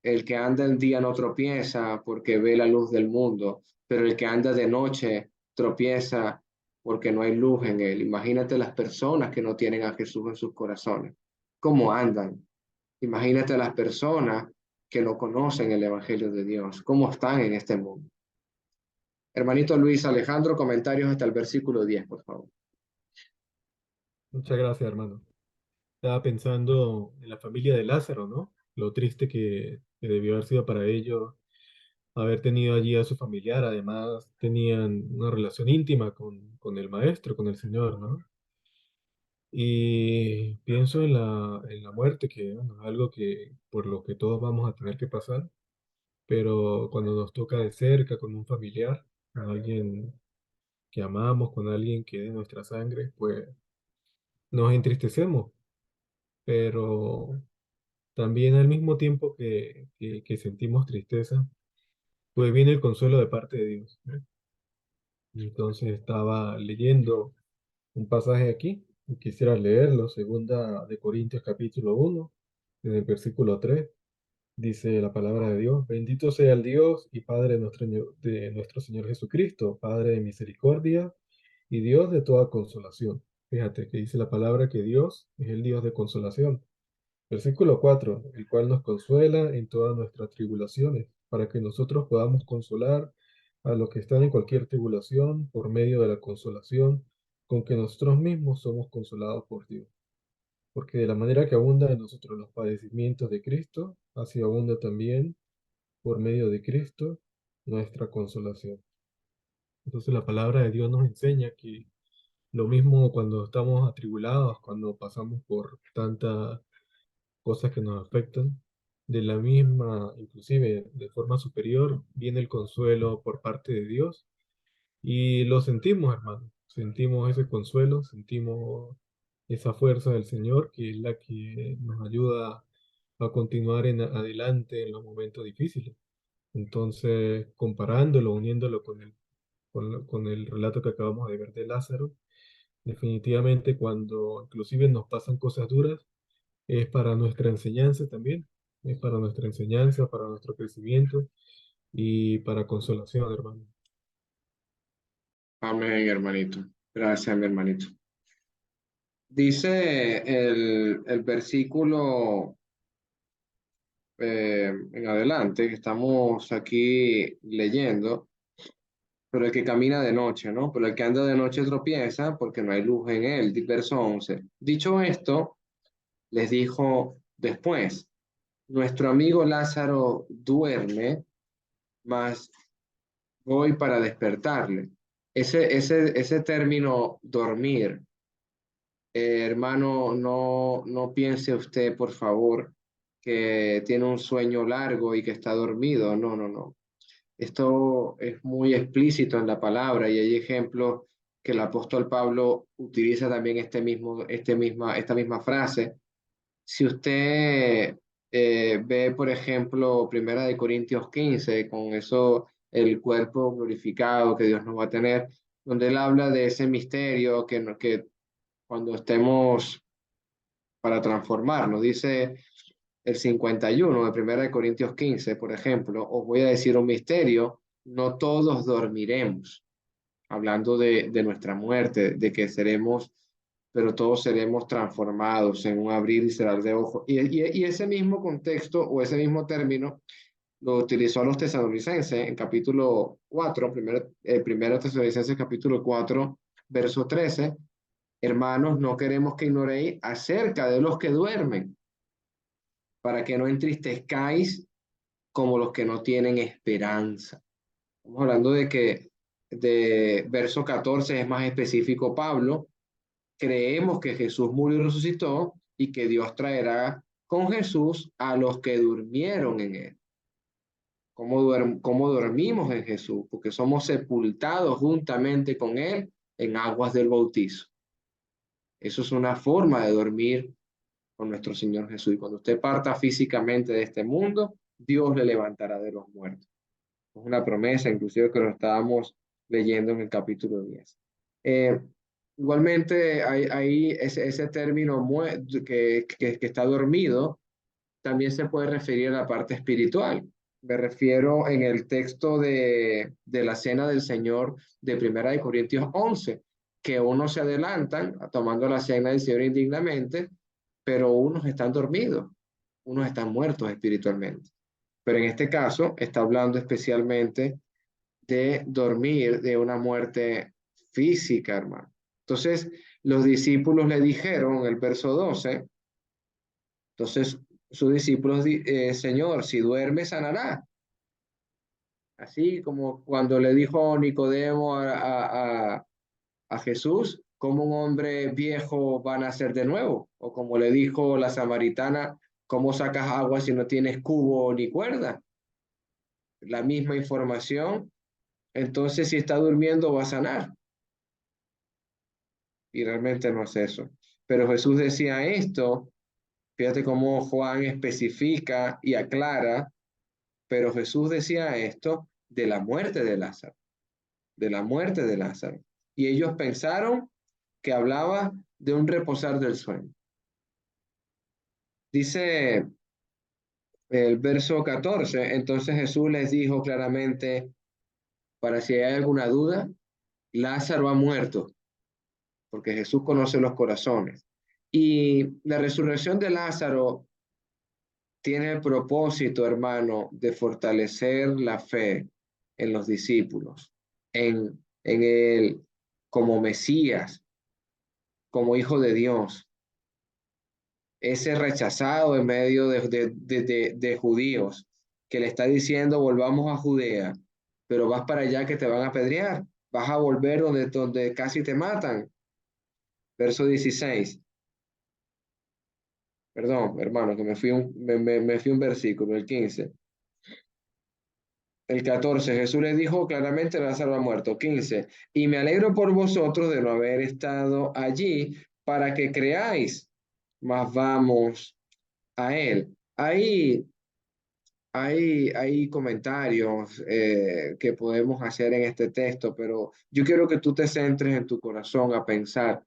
el que anda en día no tropieza porque ve la luz del mundo, pero el que anda de noche tropieza porque no hay luz en él. Imagínate las personas que no tienen a Jesús en sus corazones. ¿Cómo andan? Imagínate a las personas que no conocen el Evangelio de Dios. ¿Cómo están en este mundo? Hermanito Luis Alejandro, comentarios hasta el versículo 10, por favor. Muchas gracias, hermano. Estaba pensando en la familia de Lázaro, ¿no? Lo triste que debió haber sido para ellos haber tenido allí a su familiar. Además, tenían una relación íntima con el maestro, con el Señor, ¿no? Y pienso en la muerte, que bueno, es algo que por lo que todos vamos a tener que pasar, pero cuando nos toca de cerca con un familiar, con alguien que amamos, con alguien que es de nuestra sangre, pues nos entristecemos, pero también al mismo tiempo que sentimos tristeza, pues viene el consuelo de parte de Dios, ¿eh? Entonces estaba leyendo un pasaje aquí, y quisiera leerlo, segunda de Corintios capítulo 1, en el versículo 3. Dice la palabra de Dios: bendito sea el Dios y Padre de nuestro Señor Jesucristo, Padre de misericordia y Dios de toda consolación. Fíjate que dice la palabra que Dios es el Dios de consolación. Versículo 4: el cual nos consuela en todas nuestras tribulaciones, para que nosotros podamos consolar a los que están en cualquier tribulación por medio de la consolación con que nosotros mismos somos consolados por Dios. Porque de la manera que abunda en nosotros los padecimientos de Cristo, así abunda también por medio de Cristo nuestra consolación. Entonces la palabra de Dios nos enseña que lo mismo cuando estamos atribulados, cuando pasamos por tantas cosas que nos afectan, de la misma, inclusive de forma superior, viene el consuelo por parte de Dios y lo sentimos, hermano. Sentimos ese consuelo, sentimos esa fuerza del Señor que es la que nos ayuda a continuar en adelante en los momentos difíciles. Entonces, comparándolo, uniéndolo con el relato que acabamos de ver de Lázaro, definitivamente cuando inclusive nos pasan cosas duras, es para nuestra enseñanza también, es para nuestra enseñanza, para nuestro crecimiento y para consolación, hermano. Amén, hermanito. Gracias, mi hermanito. Dice el versículo en adelante, que estamos aquí leyendo, pero el que camina de noche, ¿no? Pero el que anda de noche tropieza porque no hay luz en él. Verso 11. Dicho esto, les dijo después, nuestro amigo Lázaro duerme, mas voy para despertarle. Ese término dormir, hermano, no piense usted, por favor, que tiene un sueño largo y que está dormido. No, no, no. Esto es muy explícito en la palabra y hay ejemplos que el apóstol Pablo utiliza también esta misma frase. Si usted ve, por ejemplo, Primera de Corintios 15, con eso, el cuerpo glorificado que Dios nos va a tener, donde él habla de ese misterio que cuando estemos para transformarnos, dice el 51 de Primera de Corintios 15, por ejemplo, os voy a decir un misterio, no todos dormiremos, hablando de nuestra muerte, de que seremos, pero todos seremos transformados en un abrir y cerrar de ojos. Y ese mismo contexto o ese mismo término lo utilizó a los tesalonicenses en capítulo 4, primero tesalonicenses capítulo 4, verso 13. Hermanos, no queremos que ignoréis acerca de los que duermen, para que no entristezcáis como los que no tienen esperanza. Estamos hablando de que de verso 14 es más específico Pablo. Creemos que Jesús murió y resucitó y que Dios traerá con Jesús a los que durmieron en él. ¿Cómo dormimos en Jesús? Porque somos sepultados juntamente con él en aguas del bautizo. Eso es una forma de dormir con nuestro Señor Jesús. Y cuando usted parta físicamente de este mundo, Dios le levantará de los muertos. Es una promesa, inclusive que lo estábamos leyendo en el capítulo 10. Eh, Igualmente, hay ese término que está dormido, también se puede referir a la parte espiritual. Me refiero en el texto de la cena del Señor de Primera de Corintios 11, que unos se adelantan tomando la cena del Señor indignamente, pero unos están dormidos, unos están muertos espiritualmente. Pero en este caso está hablando especialmente de dormir de una muerte física, hermano. Entonces, los discípulos le dijeron en el verso 12, entonces sus discípulos, Señor, si duerme, sanará. Así como cuando le dijo Nicodemo a Jesús, ¿cómo un hombre viejo va a nacer de nuevo? O como le dijo la samaritana, ¿cómo sacas agua si no tienes cubo ni cuerda? La misma información. Entonces, si está durmiendo, va a sanar. Y realmente no es eso. Pero Jesús decía esto, fíjate cómo Juan especifica y aclara, pero Jesús decía esto de la muerte de Lázaro, de la muerte de Lázaro. Y ellos pensaron que hablaba de un reposar del sueño. Dice el verso 14, entonces Jesús les dijo claramente, para si hay alguna duda, Lázaro ha muerto, porque Jesús conoce los corazones. Y la resurrección de Lázaro tiene el propósito, hermano, de fortalecer la fe en los discípulos, en él como Mesías, como Hijo de Dios, ese rechazado en medio de judíos que le está diciendo volvamos a Judea, pero vas para allá que te van a apedrear, vas a volver donde casi te matan. Verso 16. Perdón, hermano, que me fui un versículo, el 15. El 14, Jesús les dijo claramente, Lázaro ha muerto. 15, y me alegro por vosotros de no haber estado allí para que creáis, mas vamos a él. Hay comentarios que podemos hacer en este texto, pero yo quiero que tú te centres en tu corazón a pensar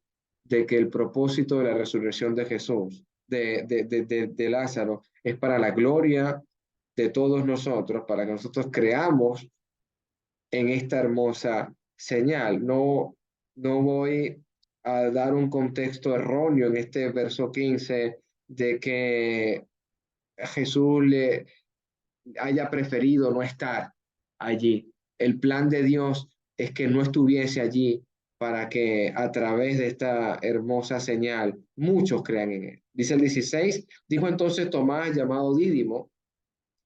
de que el propósito de la resurrección de Jesús, de Lázaro, es para la gloria de todos nosotros, para que nosotros creamos en esta hermosa señal. No, no voy a dar un contexto erróneo en este verso 15 de que Jesús le haya preferido no estar allí. El plan de Dios es que no estuviese allí para que a través de esta hermosa señal muchos crean en él. Dice el 16, dijo entonces Tomás, llamado Dídimo,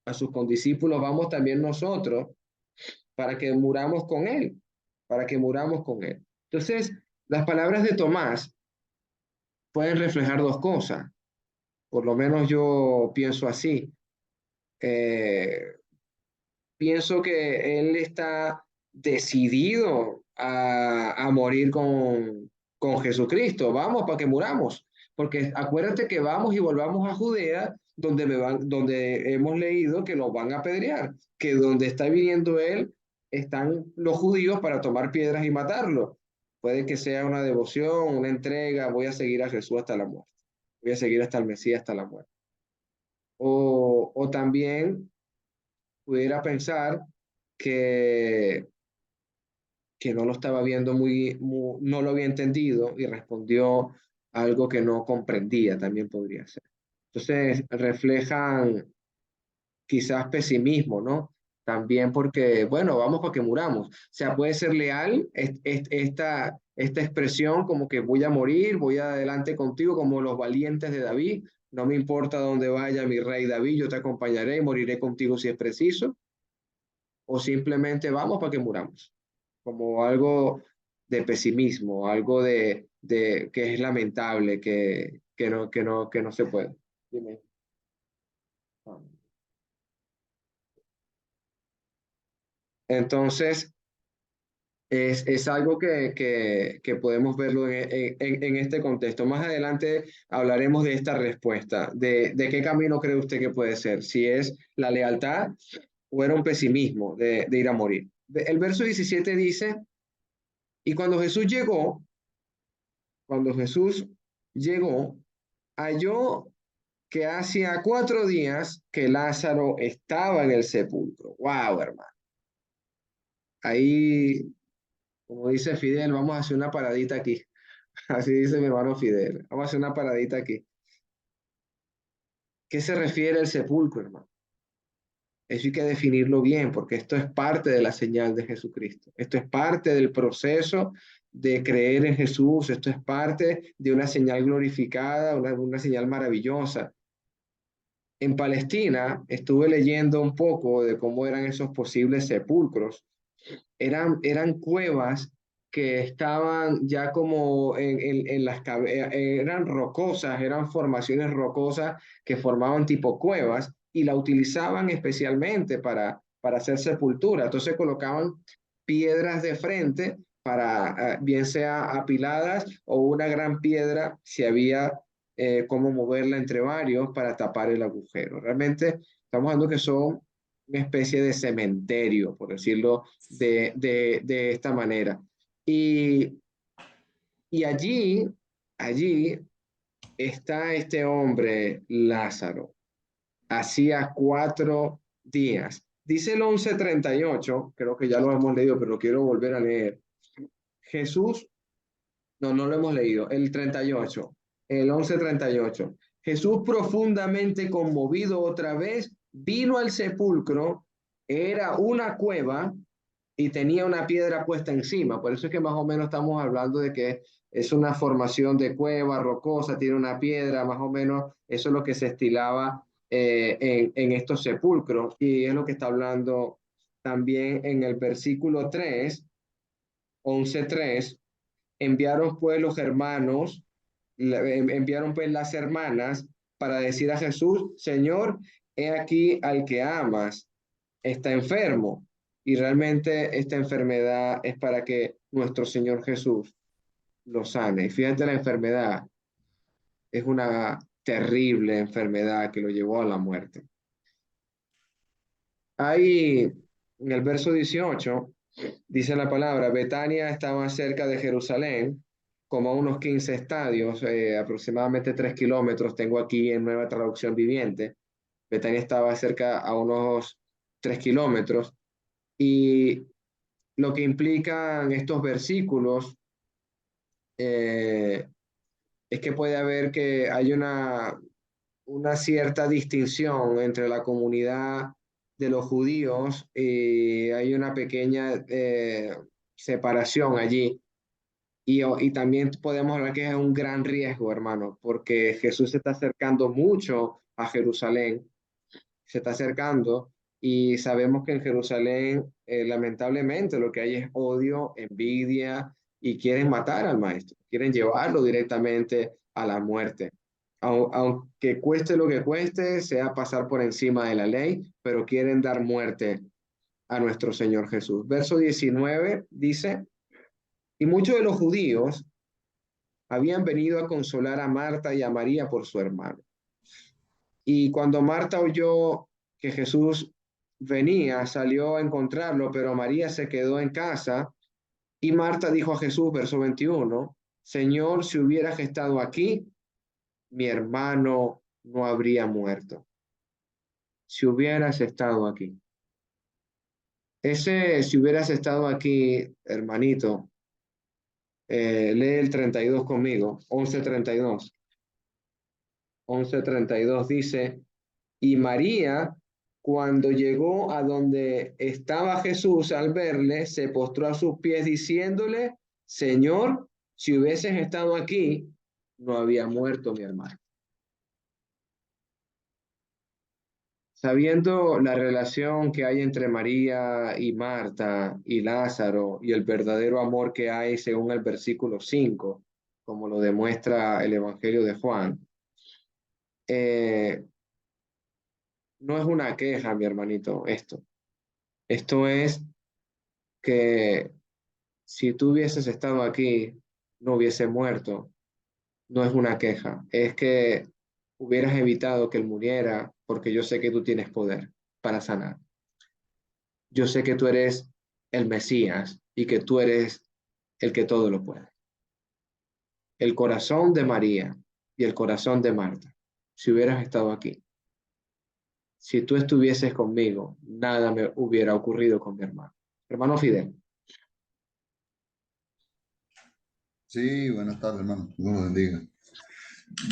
a sus condiscípulos, vamos también nosotros para que muramos con él, para que muramos con él. Entonces, las palabras de Tomás pueden reflejar dos cosas, por lo menos yo pienso así. Eh, Pienso que él está decidido a morir con Jesucristo. Vamos para que muramos. Porque acuérdate que vamos y volvamos a Judea, donde hemos leído que los van a apedrear, que donde está viviendo él están los judíos para tomar piedras y matarlo. Puede que sea una devoción, una entrega, voy a seguir a Jesús hasta la muerte, voy a seguir hasta el Mesías hasta la muerte. O también pudiera pensar que, que no lo estaba viendo no lo había entendido y respondió algo que no comprendía, también podría ser. Entonces, reflejan quizás pesimismo, ¿no? También porque, bueno, vamos para que muramos. O sea, puede ser leal esta expresión como que voy a morir, voy adelante contigo, como los valientes de David. No me importa dónde vaya mi rey David, yo te acompañaré y moriré contigo si es preciso. O simplemente vamos para que muramos, como algo de pesimismo, algo de que es lamentable, que no se puede. Dime. Entonces, es algo que podemos verlo en este contexto. Más adelante hablaremos de esta respuesta, de qué camino cree usted que puede ser, si es la lealtad o era un pesimismo de ir a morir. El verso 17 dice, y cuando Jesús llegó, halló que hacía 4 días que Lázaro estaba en el sepulcro. Wow, hermano. Ahí, como dice Fidel, vamos a hacer una paradita aquí. Así dice mi hermano Fidel. Vamos a hacer una paradita aquí. ¿Qué se refiere al sepulcro, hermano? Eso hay que definirlo bien, porque esto es parte de la señal de Jesucristo. Esto es parte del proceso de creer en Jesús. Esto es parte de una señal glorificada, una señal maravillosa. En Palestina estuve leyendo un poco de cómo eran esos posibles sepulcros. Eran cuevas que estaban ya como en las eran rocosas, eran formaciones rocosas que formaban tipo cuevas y la utilizaban especialmente para hacer sepultura. Entonces colocaban piedras de frente para, bien sea apiladas o una gran piedra si había cómo moverla entre varios para tapar el agujero. Realmente estamos hablando que son una especie de cementerio, por decirlo de esta manera. Y, y allí está este hombre Lázaro. Hacía 4 días. Dice el 11:38, creo que ya lo hemos leído, pero lo quiero volver a leer. Jesús, no, no lo hemos leído, el 38, el 11:38. Jesús profundamente conmovido otra vez, vino al sepulcro, era una cueva y tenía una piedra puesta encima. Por eso es que más o menos estamos hablando de que es una formación de cueva rocosa, tiene una piedra, más o menos eso es lo que se estilaba en estos sepulcros. Y es lo que está hablando también en el versículo 3, 11:3. Enviaron pues los hermanos, enviaron pues las hermanas para decir a Jesús, Señor, he aquí al que amas, está enfermo. Y realmente esta enfermedad es para que nuestro Señor Jesús lo sane. Y fíjate, la enfermedad es una terrible enfermedad que lo llevó a la muerte. Ahí, en el verso 18, dice la palabra, Betania estaba cerca de Jerusalén, como a unos 15 estadios, aproximadamente 3 kilómetros, tengo aquí en Nueva Traducción Viviente. Betania estaba cerca a unos 3 kilómetros. Y lo que implican estos versículos eh, es que puede haber que hay una cierta distinción entre la comunidad de los judíos y hay una pequeña separación allí. Y también podemos hablar que es un gran riesgo, hermano, porque Jesús se está acercando mucho a Jerusalén, se está acercando y sabemos que en Jerusalén, lamentablemente, lo que hay es odio, envidia y quieren matar al maestro, quieren llevarlo directamente a la muerte. Aunque cueste lo que cueste, sea pasar por encima de la ley, pero quieren dar muerte a nuestro Señor Jesús. Verso 19 dice, y muchos de los judíos habían venido a consolar a Marta y a María por su hermano. Y cuando Marta oyó que Jesús venía, salió a encontrarlo, pero María se quedó en casa. Y Marta dijo a Jesús, verso 21, Señor, si hubieras estado aquí, mi hermano no habría muerto. Si hubieras estado aquí. Ese, si hubieras estado aquí, hermanito, lee el 32 conmigo, 11:32. 11:32 dice, y María, cuando llegó a donde estaba Jesús al verle, se postró a sus pies diciéndole, Señor, si hubieses estado aquí, no había muerto mi hermano. Sabiendo la relación que hay entre María y Marta y Lázaro y el verdadero amor que hay según el versículo 5, como lo demuestra el Evangelio de Juan, eh, no es una queja, mi hermanito, esto. Esto es que si tú hubieses estado aquí, no hubiese muerto. No es una queja, es que hubieras evitado que él muriera porque yo sé que tú tienes poder para sanar. Yo sé que tú eres el Mesías y que tú eres el que todo lo puede. El corazón de María y el corazón de Marta, si hubieras estado aquí, si tú estuvieses conmigo, nada me hubiera ocurrido con mi hermano. Hermano Fidel. Sí, buenas tardes, hermano. Dios lo bendiga.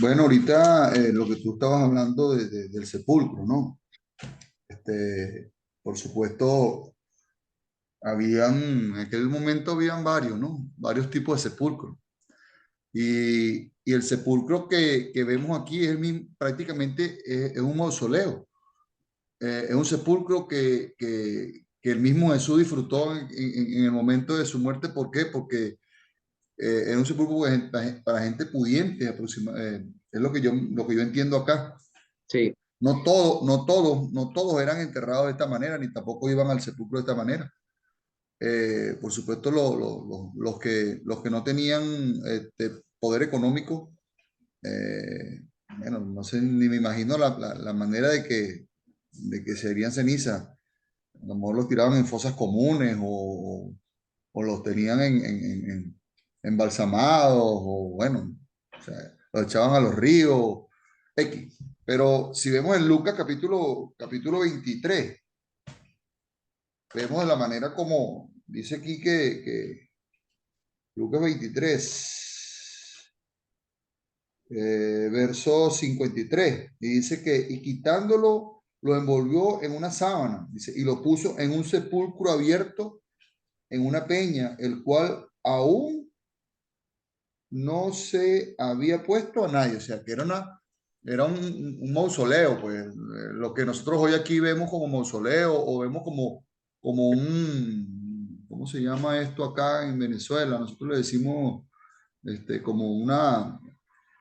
Bueno, ahorita lo que tú estabas hablando del sepulcro, ¿no? Por supuesto, en aquel momento habían varios, ¿no? Varios tipos de sepulcros. Y el sepulcro que vemos aquí es prácticamente es un mausoleo. Es un sepulcro que que el mismo Jesús disfrutó en el momento de su muerte. ¿Por qué? Porque era un sepulcro para gente pudiente, es lo que yo entiendo acá. Sí, No todos eran enterrados de esta manera, ni tampoco iban al sepulcro de esta manera. Por supuesto, los que no tenían poder económico, bueno, no sé, ni me imagino la manera de que serían cenizas. A lo mejor los tiraban en fosas comunes o los tenían embalsamados o bueno, o sea, los echaban a los ríos, X. Pero si vemos en Lucas capítulo 23, vemos de la manera como dice aquí que Lucas 23, verso 53, y dice que, y quitándolo, lo envolvió en una sábana, dice, y lo puso en un sepulcro abierto, en una peña, el cual aún no se había puesto a nadie, o sea, que era un mausoleo, pues, lo que nosotros hoy aquí vemos como mausoleo o vemos como ¿cómo se llama esto acá en Venezuela? Nosotros le decimos, como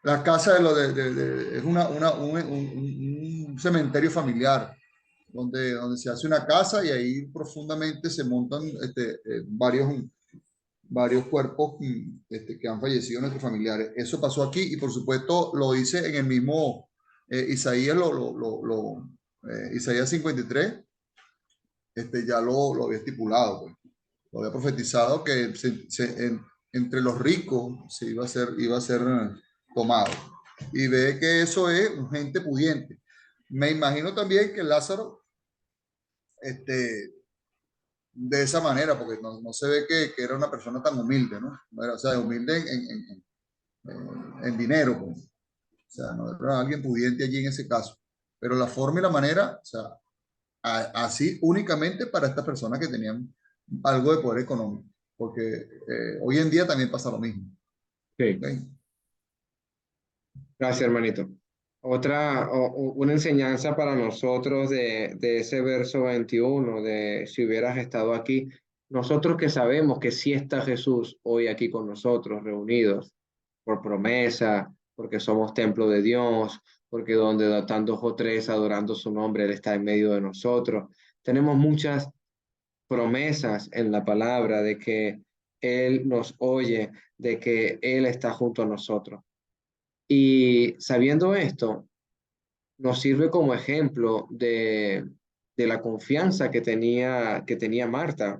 la casa es un cementerio familiar, donde se hace una casa y ahí profundamente se montan varios cuerpos que han fallecido nuestros familiares. Eso pasó aquí y por supuesto lo dice en el mismo Isaías, Isaías 53, ya lo había estipulado, pues. Lo había profetizado que entre los ricos iba a ser tomado. Y ve que eso es un gente pudiente. Me imagino también que Lázaro, este, de esa manera, porque no se ve que era una persona tan humilde, ¿no? O sea, humilde en dinero, pues. O sea, no era alguien pudiente allí en ese caso. Pero la forma y la manera, o sea, así únicamente para estas personas que tenían algo de poder económico, porque hoy en día también pasa lo mismo. sí. ¿Okay? Gracias, hermanito. Una enseñanza para nosotros de ese verso 21, de si hubieras estado aquí, nosotros que sabemos que sí está Jesús hoy aquí con nosotros, reunidos por promesa, porque somos templo de Dios, porque donde están dos o tres adorando su nombre, Él está en medio de nosotros. Tenemos muchas promesas en la palabra de que Él nos oye, de que Él está junto a nosotros. Y sabiendo esto, nos sirve como ejemplo de la confianza que tenía Marta,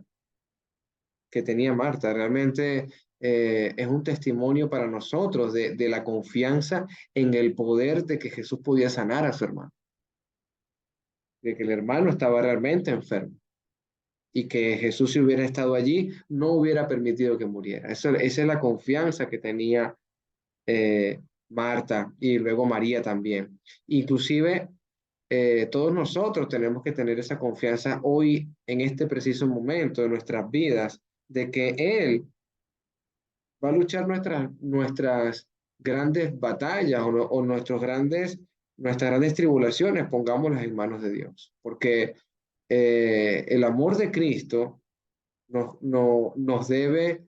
que tenía Marta. Realmente es un testimonio para nosotros de la confianza en el poder de que Jesús podía sanar a su hermano, de que el hermano estaba realmente enfermo y que Jesús, si hubiera estado allí, no hubiera permitido que muriera. Esa es la confianza que tenía Marta y luego María también. Inclusive todos nosotros tenemos que tener esa confianza hoy en este preciso momento de nuestras vidas, de que Él va a luchar nuestras grandes batallas o nuestras grandes tribulaciones, pongámoslas en manos de Dios, porque el amor de Cristo nos debe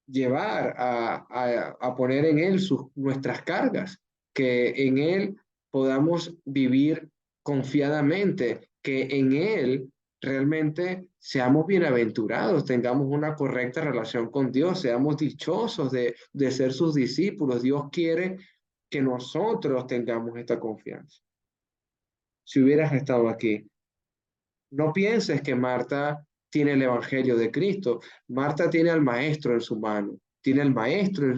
llevar a poner en Él nuestras cargas, que en Él podamos vivir confiadamente, que en Él realmente seamos bienaventurados, tengamos una correcta relación con Dios, seamos dichosos de ser sus discípulos. Dios quiere que nosotros tengamos esta confianza. Si hubieras estado aquí, no pienses que Marta tiene el Evangelio de Cristo. Marta tiene al Maestro en su mano, tiene al Maestro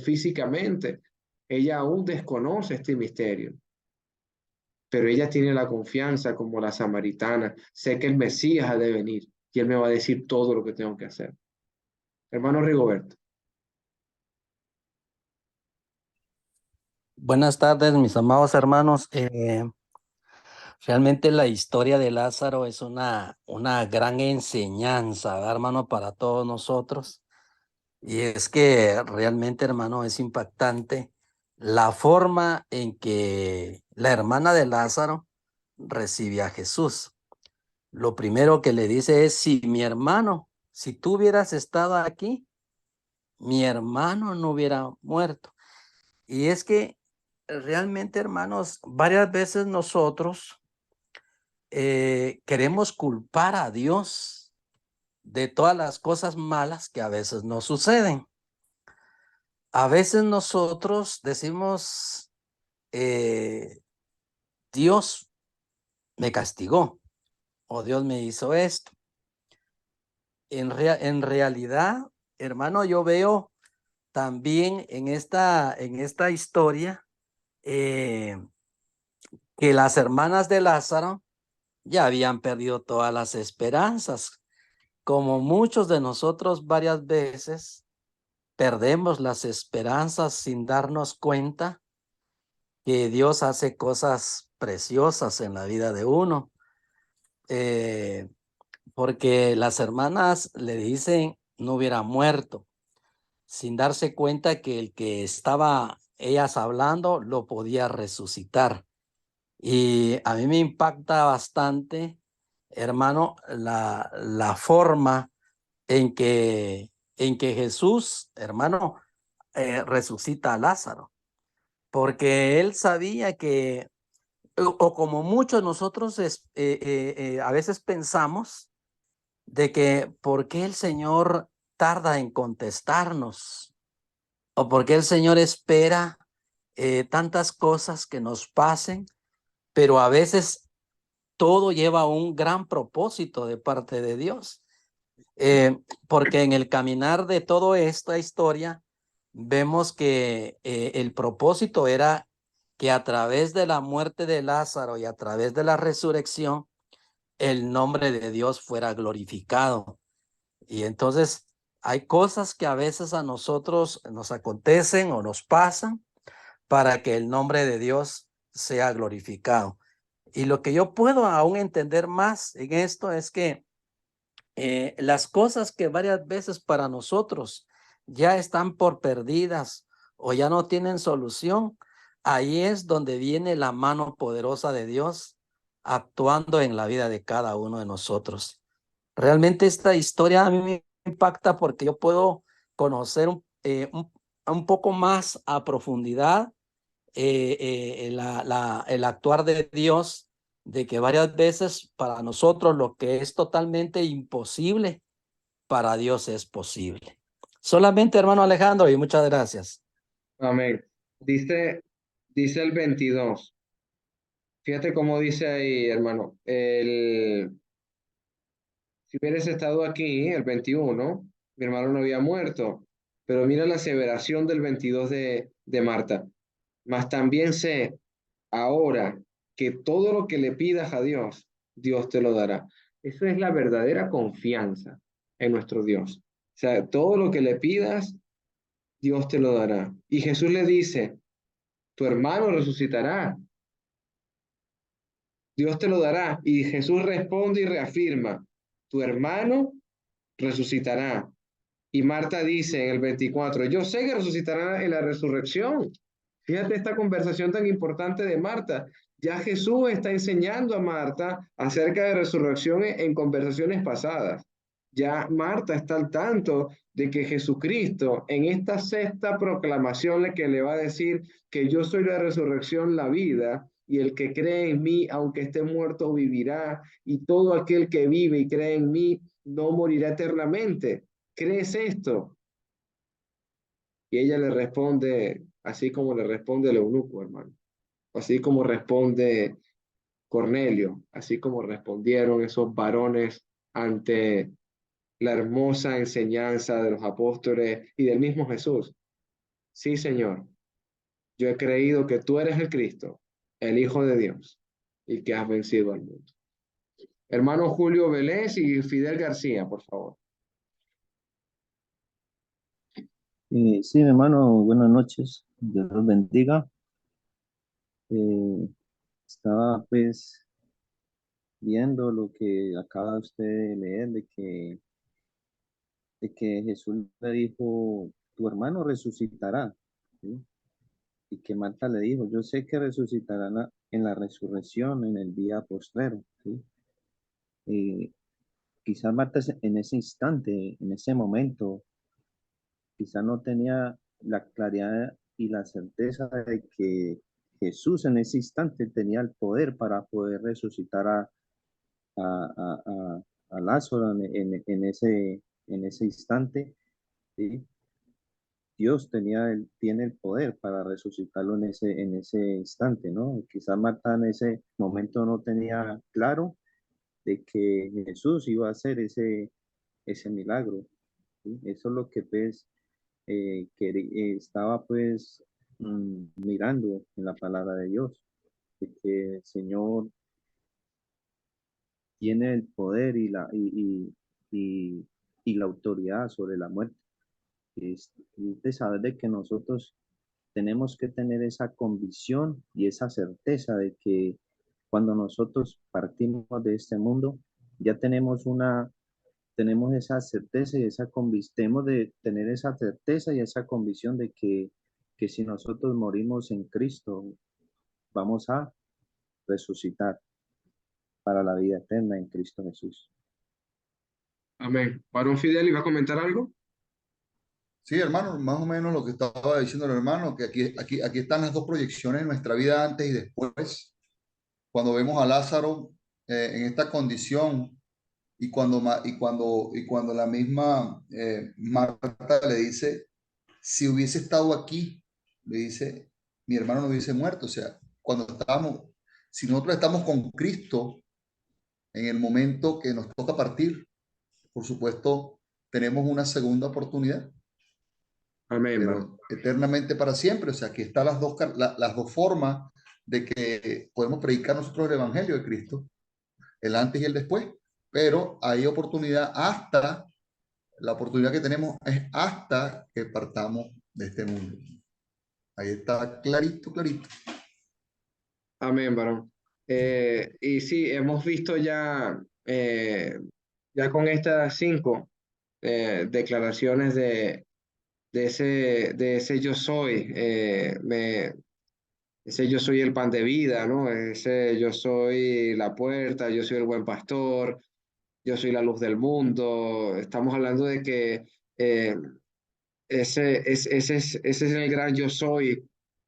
físicamente. Ella aún desconoce este misterio, pero ella tiene la confianza como la samaritana. Sé que el Mesías ha de venir y Él me va a decir todo lo que tengo que hacer. Hermano Rigoberto. Buenas tardes, mis amados hermanos. Realmente la historia de Lázaro es una gran enseñanza, ¿verdad, hermano, para todos nosotros? Y es que realmente, hermano, es impactante la forma en que la hermana de Lázaro recibe a Jesús. lo primero que le dice es, si mi hermano, si tú hubieras estado aquí, mi hermano no hubiera muerto. Y es que realmente, hermanos, varias veces nosotros queremos culpar a Dios de todas las cosas malas que a veces nos suceden. A veces nosotros decimos, Dios me castigó o Dios me hizo esto. En realidad, hermano, yo veo también en esta historia que las hermanas de Lázaro ya habían perdido todas las esperanzas. Como muchos de nosotros varias veces perdemos las esperanzas sin darnos cuenta que Dios hace cosas preciosas en la vida de uno. Porque las hermanas le dicen no hubiera muerto, sin darse cuenta que el que estaba ellas hablando lo podía resucitar. Y a mí me impacta bastante, hermano, la forma en que Jesús, hermano, resucita a Lázaro, porque él sabía que, o como muchos nosotros a veces pensamos, de que por qué el Señor tarda en contestarnos, o por qué el Señor espera tantas cosas que nos pasen, pero a veces todo lleva un gran propósito de parte de Dios. Porque en el caminar de toda esta historia vemos que el propósito era que a través de la muerte de Lázaro y a través de la resurrección, el nombre de Dios fuera glorificado. Y entonces hay cosas que a veces a nosotros nos acontecen o nos pasan para que el nombre de Dios sea glorificado. Y lo que yo puedo aún entender más en esto es que las cosas que varias veces para nosotros ya están por perdidas o ya no tienen solución, ahí es donde viene la mano poderosa de Dios actuando en la vida de cada uno de nosotros. Realmente esta historia a mí me impacta porque yo puedo conocer un poco más a profundidad el actuar de Dios, de que varias veces para nosotros lo que es totalmente imposible, para Dios es posible. Solamente, hermano Alejandro, y muchas gracias. Amén. Dice el 22. Fíjate cómo dice ahí, hermano. Si hubieras estado aquí, el 21, mi hermano no había muerto. Pero mira la aseveración del 22 de Marta. Mas también sé ahora que todo lo que le pidas a Dios, Dios te lo dará. Eso es la verdadera confianza en nuestro Dios. O sea, todo lo que le pidas, Dios te lo dará. Y Jesús le dice, tu hermano resucitará. Dios te lo dará. Y Jesús responde y reafirma, tu hermano resucitará. Y Marta dice en el 24, yo sé que resucitará en la resurrección. Fíjate esta conversación tan importante de Marta. Ya Jesús está enseñando a Marta acerca de resurrección en conversaciones pasadas. Ya Marta está al tanto de que Jesucristo en esta sexta proclamación que le va a decir que yo soy la resurrección, la vida, y el que cree en mí, aunque esté muerto, vivirá, y todo aquel que vive y cree en mí, no morirá eternamente. ¿Crees esto? Y ella le responde, así como le responde el eunuco, hermano. Así como responde Cornelio, así como respondieron esos varones ante la hermosa enseñanza de los apóstoles y del mismo Jesús. Sí, Señor, yo he creído que tú eres el Cristo, el Hijo de Dios, y que has vencido al mundo. Hermano Julio Vélez y Fidel García, por favor. Sí, mi hermano, buenas noches. Dios los bendiga. Eh, Estaba pues viendo lo que acaba usted de leer, de que Jesús le dijo, tu hermano resucitará, ¿sí? Y que Marta le dijo, yo sé que resucitarán en la resurrección en el día postrero, ¿sí? eh, quizás Marta en ese instante, en ese momento, quizás no tenía la claridad y la certeza de que Jesús en ese instante tenía el poder para poder resucitar a Lázaro en ese instante, ¿sí? Dios tiene el poder para resucitarlo en ese instante, ¿no? Quizás Marta en ese momento no tenía claro de que Jesús iba a hacer ese milagro, ¿sí? Eso es lo que pues estaba pues mirando en la palabra de Dios, de que el Señor tiene el poder y, y la autoridad sobre la muerte. Es de saber de que nosotros tenemos que tener esa convicción y esa certeza de que cuando nosotros partimos de este mundo, ya tenemos esa certeza y esa convicción, de tener esa certeza y esa convicción de que si nosotros morimos en Cristo, vamos a resucitar para la vida eterna en Cristo Jesús. Amén. Varón Fidel, ¿iba a comentar algo? Sí, hermano, más o menos lo que estaba diciendo el hermano, que aquí están las dos proyecciones de nuestra vida antes y después. Cuando vemos a Lázaro en esta condición y cuando la misma Marta le dice, si hubiese estado aquí, le dice, mi hermano no hubiese muerto. O sea, si nosotros estamos con Cristo en el momento que nos toca partir, por supuesto, tenemos una segunda oportunidad, Amén, varón. pero eternamente para siempre. O sea, aquí están las dos formas de que podemos predicar nosotros el Evangelio de Cristo, el antes y el después, pero hay oportunidad la oportunidad que tenemos es hasta que partamos de este mundo. Ahí está clarito, clarito. Amén, varón. Y sí, hemos visto ya con estas 5 declaraciones de ese yo soy, ese yo soy el pan de vida, ¿no? Ese yo soy la puerta, yo soy el buen pastor, yo soy la luz del mundo. Estamos hablando de que eh, ese es el gran yo soy.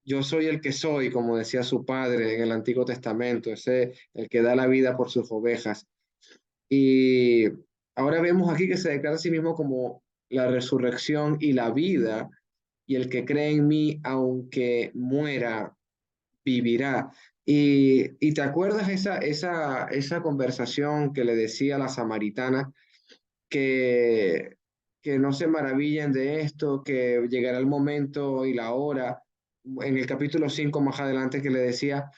Yo soy el que soy, como decía su padre en el Antiguo Testamento, ese el que da la vida por sus ovejas. Y ahora vemos aquí que se declara a sí mismo como la resurrección y la vida, y el que cree en mí, aunque muera, vivirá. Y te acuerdas esa conversación que le decía a la samaritana, que, que no se maravillen de esto, que llegará el momento y la hora, en el capítulo 5 más adelante, que le decía,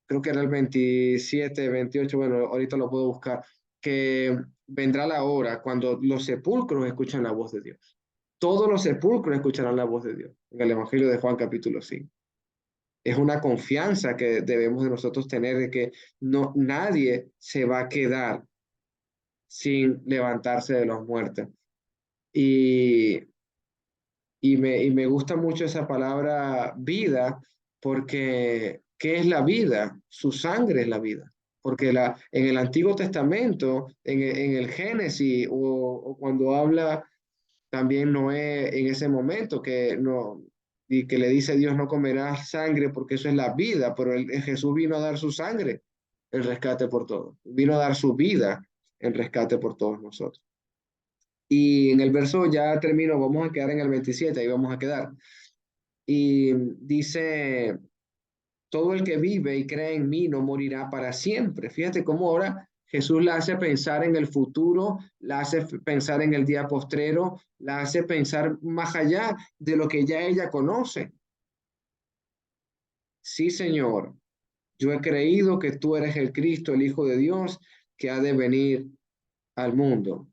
creo que era el 27 28 bueno, ahorita lo puedo buscar, que vendrá la hora cuando los sepulcros escuchan la voz de Dios. Todos los sepulcros escucharán la voz de Dios, en el Evangelio de Juan capítulo 5. Es una confianza que debemos de nosotros tener de que nadie se va a quedar sin levantarse de los muertos. Y, y me gusta mucho esa palabra vida, porque ¿qué es la vida? Su sangre es la vida. Porque en el Antiguo Testamento, en el Génesis, o cuando habla también Noé en ese momento, que no, y que le dice Dios, no comerás sangre porque eso es la vida, pero Jesús vino a dar su sangre, el rescate por todos. Vino a dar su vida en rescate por todos nosotros. Y en el verso ya termino, vamos a quedar en el 27, ahí vamos a quedar. Y dice, todo el que vive y cree en mí no morirá para siempre. Fíjate cómo ahora Jesús la hace pensar en el futuro, la hace pensar en el día postrero, la hace pensar más allá de lo que ya ella conoce. Sí, Señor, yo he creído que tú eres el Cristo, el Hijo de Dios, que ha de venir al mundo.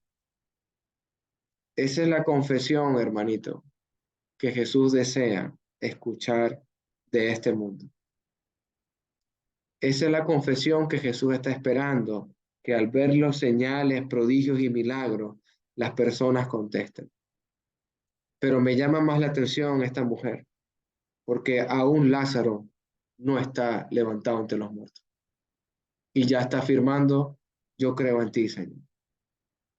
Esa es la confesión, hermanito, que Jesús desea escuchar de este mundo. Esa es la confesión que Jesús está esperando, que al ver los señales, prodigios y milagros, las personas contesten. Pero me llama más la atención esta mujer, porque aún Lázaro no está levantado entre los muertos. Y ya está afirmando, yo creo en ti, Señor.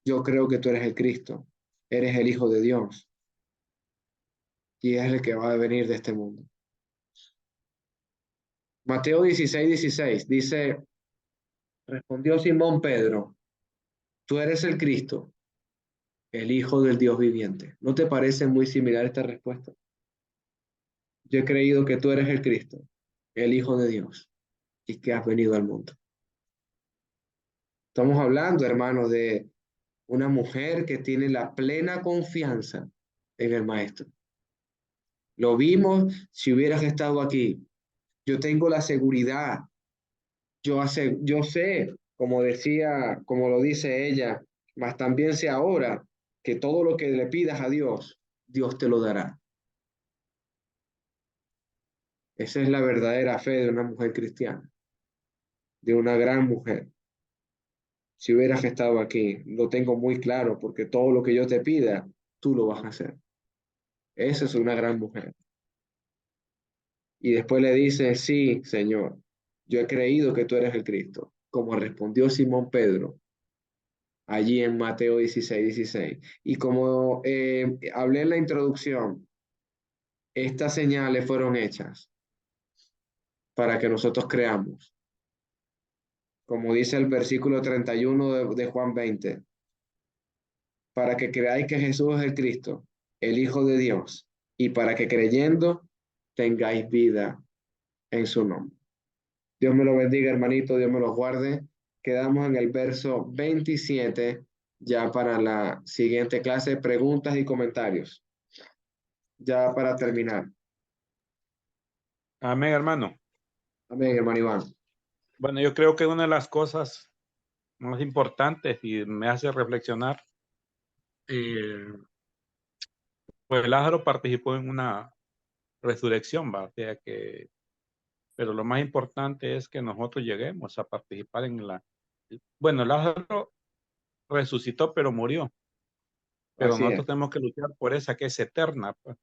Yo creo que tú eres el Cristo, eres el Hijo de Dios y es el que va a venir de este mundo. Mateo 16:16 dice, respondió Simón Pedro, tú eres el Cristo, el Hijo del Dios viviente. ¿No te parece muy similar esta respuesta? Yo he creído que tú eres el Cristo, el Hijo de Dios, y que has venido al mundo. Estamos hablando, hermano, de una mujer que tiene la plena confianza en el Maestro. Lo vimos si hubieras estado aquí. Yo tengo la seguridad. Yo sé, como decía, como lo dice ella, mas también sé ahora que todo lo que le pidas a Dios, Dios te lo dará. Esa es la verdadera fe de una mujer cristiana, de una gran mujer. Si hubieras estado aquí, lo tengo muy claro, porque todo lo que yo te pida, tú lo vas a hacer. Esa es una gran mujer. Y después le dice, sí, Señor, yo he creído que tú eres el Cristo, como respondió Simón Pedro allí en Mateo 16:16. Y como hablé en la introducción, estas señales fueron hechas para que nosotros creamos. Como dice el versículo 31 de Juan 20, para que creáis que Jesús es el Cristo, el Hijo de Dios, y para que creyendo tengáis vida en su nombre. Dios me lo bendiga, hermanito, Dios me lo guarde. Quedamos en el verso 27 ya para la siguiente clase, preguntas y comentarios. Ya para terminar. Amén, hermano. Amén, hermano Iván. Bueno, yo creo que una de las cosas más importantes y me hace reflexionar, pues Lázaro participó en una resurrección, ¿va? O sea que, pero lo más importante es que nosotros lleguemos a participar en la... Bueno, Lázaro resucitó, pero murió. Pero Así es. nosotros tenemos que luchar por esa que es eterna, pues,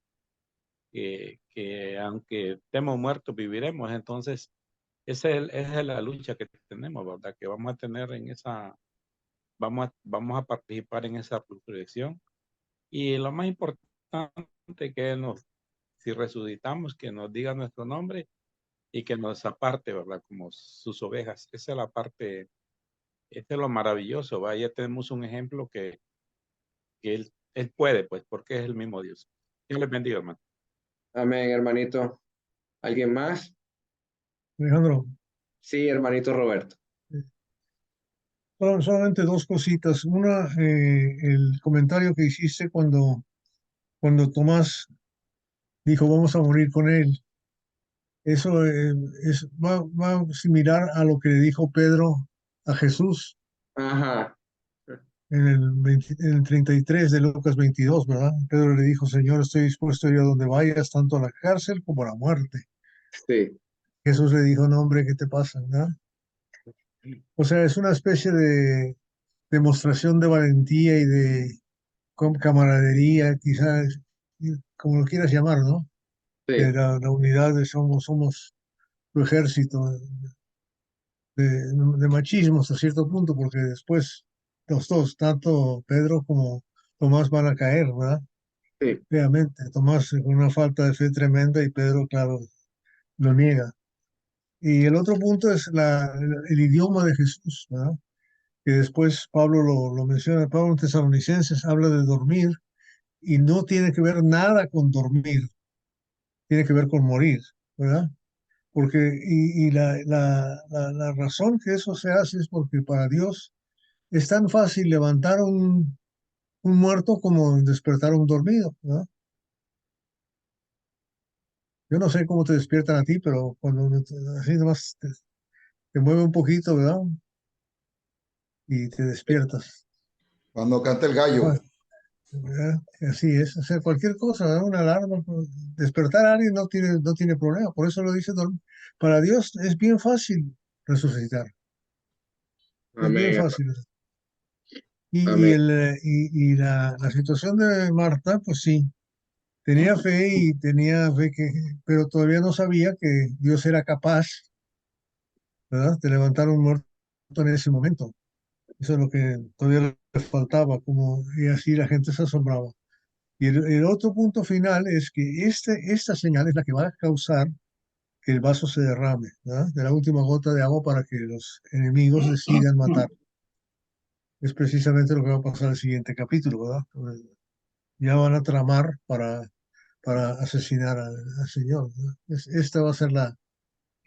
que aunque estemos muertos, viviremos. Entonces, esa es la lucha que tenemos, ¿verdad? Que vamos a tener en esa, vamos a participar en esa resurrección. Y lo más importante que si resucitamos, que nos diga nuestro nombre y que nos aparte, ¿verdad? Como sus ovejas. Esa es la parte, este es lo maravilloso, ¿va? Ya tenemos un ejemplo que él puede, pues, porque es el mismo Dios. Dios les bendiga, hermano. Amén, hermanito. ¿Alguien más? Alejandro, Sí, hermanito Roberto. solamente dos cositas. Una, el comentario que hiciste cuando Tomás dijo vamos a morir con él. Eso va similar a lo que le dijo Pedro a Jesús Ajá. en el 33 de Lucas 22, ¿verdad? Pedro le dijo, Señor, estoy dispuesto a ir a donde vayas, tanto a la cárcel como a la muerte. Sí, Jesús le dijo, no, hombre, ¿qué te pasa? ¿verdad? O sea, es una especie de demostración de valentía y de camaradería, quizás, como lo quieras llamar, ¿no? De sí, la unidad de somos tu ejército, de machismo hasta cierto punto, porque después los dos, tanto Pedro como Tomás van a caer, ¿verdad? sí, Obviamente, Tomás con una falta de fe tremenda y Pedro, claro, lo niega. Y el otro punto es el idioma de Jesús, ¿verdad? Que después Pablo lo menciona, Pablo en Tesalonicenses habla de dormir y no tiene que ver nada con dormir, tiene que ver con morir, ¿verdad? Porque, y la razón que eso se hace es porque para Dios es tan fácil levantar un muerto como despertar un dormido, ¿verdad? Yo no sé cómo te despiertan a ti, pero cuando así nomás te mueve un poquito, ¿verdad? Y te despiertas. Cuando canta el gallo. ¿Verdad? Así es, o sea, cualquier cosa, ¿verdad? Una alarma, pues, despertar a alguien no tiene problema, por eso lo dice dormir. Para Dios es bien fácil resucitar, es bien amén, fácil. Y, amén, el, la situación de Marta, pues sí, tenía fe pero todavía no sabía que Dios era capaz, ¿verdad?, de levantar un muerto en ese momento. Eso es lo que todavía le faltaba, como, y así la gente se asombraba. Y el otro punto final es que esta señal es la que va a causar que el vaso se derrame, ¿verdad? De la última gota de agua para que los enemigos decidan matar. Es precisamente lo que va a pasar en el siguiente capítulo, ¿verdad? Ya van a tramar para asesinar al Señor, ¿verdad? Esta va a ser la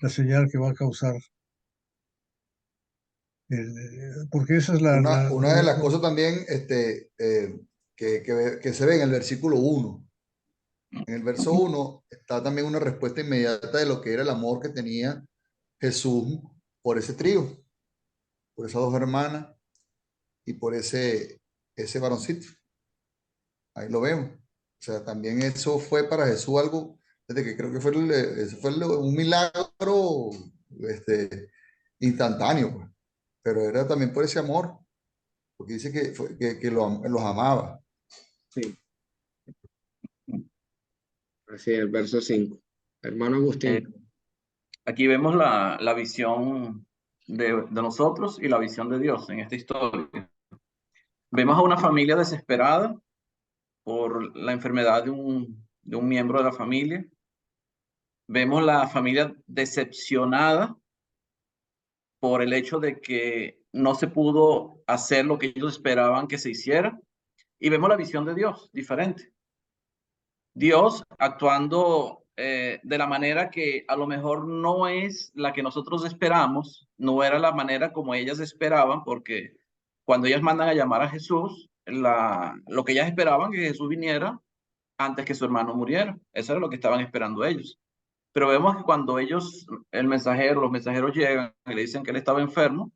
señal que va a causar, porque esa es Una de las cosas también que se ve en el versículo 1. En el verso 1 está también una respuesta inmediata de lo que era el amor que tenía Jesús por ese trío, por esas dos hermanas y por ese varoncito. Ahí lo vemos. O sea, también eso fue para Jesús algo, desde que creo que un milagro instantáneo, pues. Pero era también por ese amor, porque dice que los amaba. Sí, así es, el verso 5. Hermano Agustín. Aquí vemos la visión de nosotros y la visión de Dios en esta historia. Vemos a una familia desesperada por la enfermedad de un miembro de la familia. Vemos la familia decepcionada por el hecho de que no se pudo hacer lo que ellos esperaban que se hiciera. Y vemos la visión de Dios diferente. Dios actuando de la manera que a lo mejor no es la que nosotros esperamos, no era la manera como ellas esperaban, porque cuando ellas mandan a llamar a Jesús, lo que ellas esperaban que Jesús viniera antes que su hermano muriera. Eso era lo que estaban esperando ellos. Pero vemos que cuando los mensajeros llegan y le dicen que él estaba enfermo,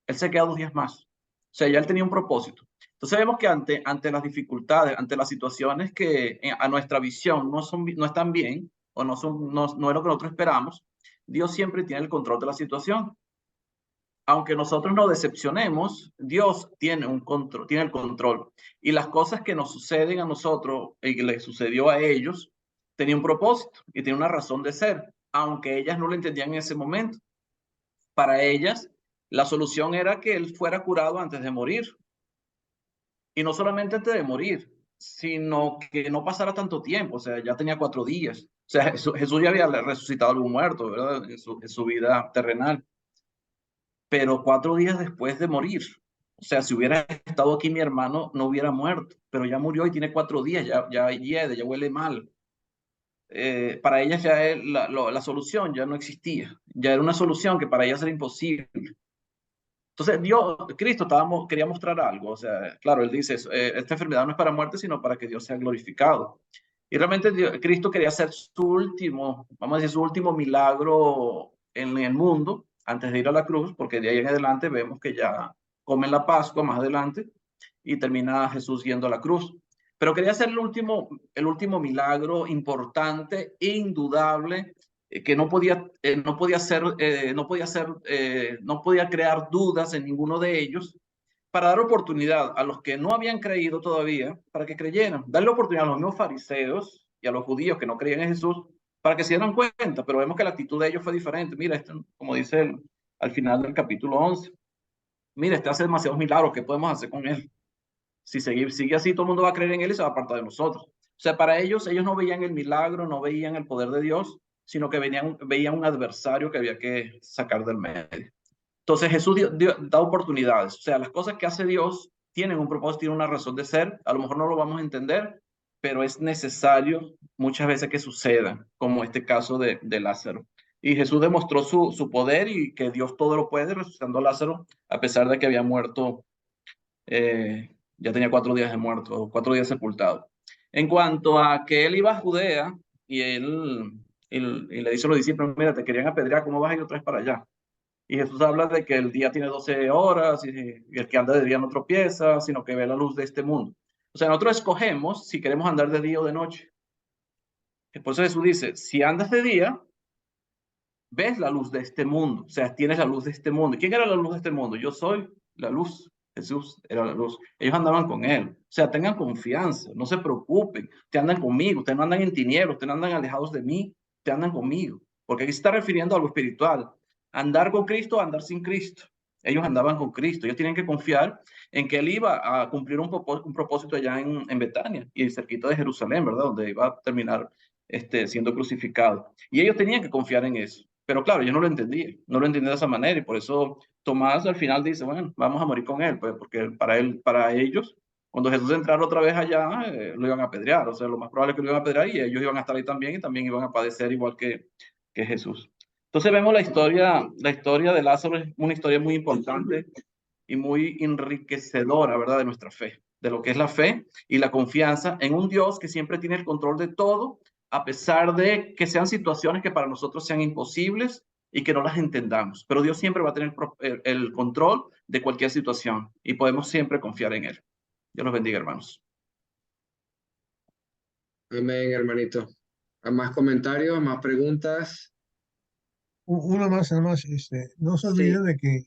él se queda 2 días más. O sea, ya él tenía un propósito. Entonces vemos que ante las dificultades, ante las situaciones que a nuestra visión no están bien o no es lo que nosotros esperamos, Dios siempre tiene el control de la situación. Aunque nosotros nos decepcionemos, Dios tiene el control. Y las cosas que nos suceden a nosotros y que les sucedió a ellos, tenía un propósito y tenía una razón de ser, aunque ellas no lo entendían en ese momento. Para ellas, la solución era que él fuera curado antes de morir. Y no solamente antes de morir, sino que no pasara tanto tiempo. O sea, ya tenía 4 días. O sea, Jesús ya había resucitado a algún muerto, ¿verdad? En su vida terrenal. Pero 4 días después de morir. O sea, si hubiera estado aquí mi hermano, no hubiera muerto. Pero ya murió y tiene 4 días, ya hiede, ya huele mal. Para ellas ya la solución ya no existía. Ya era una solución que para ellas era imposible. Entonces, Cristo quería mostrar algo. O sea, claro, él dice, esta enfermedad no es para muerte, sino para que Dios sea glorificado. Y realmente Cristo quería hacer vamos a decir, su último milagro en el mundo antes de ir a la cruz, porque de ahí en adelante vemos que ya comen la Pascua más adelante y termina Jesús yendo a la cruz. Pero quería hacer el último milagro importante e indudable que no podía crear dudas en ninguno de ellos, para dar oportunidad a los que no habían creído todavía para que creyeran, darle oportunidad a los mismos fariseos y a los judíos que no creían en Jesús para que se dieran cuenta, pero vemos que la actitud de ellos fue diferente. Mira, como dice al final del capítulo 11, mira, hace demasiados milagros, ¿qué podemos hacer con él? Si sigue así, todo el mundo va a creer en él y se va a apartar de nosotros. O sea, para ellos no veían el milagro, no veían el poder de Dios, sino que veían un adversario que había que sacar del medio. Entonces Jesús da oportunidades. O sea, las cosas que hace Dios tienen un propósito, tienen una razón de ser. A lo mejor no lo vamos a entender, pero es necesario muchas veces que sucedan, como este caso de Lázaro. Y Jesús demostró su poder y que Dios todo lo puede, resucitando a Lázaro, a pesar de que había muerto, ya tenía 4 días de muerto, 4 días sepultado. En cuanto a que él iba a Judea y le dice a los discípulos, mira, te querían apedrear, ¿cómo vas a ir otra vez para allá? Y Jesús habla de que el día tiene 12 horas y el que anda de día no tropieza, sino que ve la luz de este mundo. O sea, nosotros escogemos si queremos andar de día o de noche. Por eso Jesús dice, si andas de día, ves la luz de este mundo. O sea, tienes la luz de este mundo. ¿Quién era la luz de este mundo? Yo soy la luz. Jesús era la luz. Ellos andaban con él. O sea, tengan confianza, no se preocupen. Ustedes andan conmigo, ustedes no andan en tinieblas, ustedes no andan alejados de mí, ustedes andan conmigo. Porque aquí se está refiriendo a algo espiritual. Andar con Cristo, andar sin Cristo. Ellos andaban con Cristo. Ellos tenían que confiar en que Él iba a cumplir un propósito allá en Betania y cerquita de Jerusalén, ¿verdad? Donde iba a terminar siendo crucificado. Y ellos tenían que confiar en eso. Pero claro, yo no lo entendía de esa manera, y por eso Tomás al final dice, bueno, vamos a morir con él, pues, porque para ellos, cuando Jesús entrara otra vez allá, lo iban a apedrear, o sea, lo más probable es que lo iban a apedrear y ellos iban a estar ahí también, y también iban a padecer igual que Jesús. Entonces vemos la historia de Lázaro es una historia muy importante y muy enriquecedora, ¿verdad? De nuestra fe, de lo que es la fe y la confianza en un Dios que siempre tiene el control de todo, a pesar de que sean situaciones que para nosotros sean imposibles y que no las entendamos. Pero Dios siempre va a tener el control de cualquier situación y podemos siempre confiar en Él. Dios los bendiga, hermanos. Amén, hermanito. ¿Más comentarios, más preguntas? Una más, nada más, no se olviden Sí. de que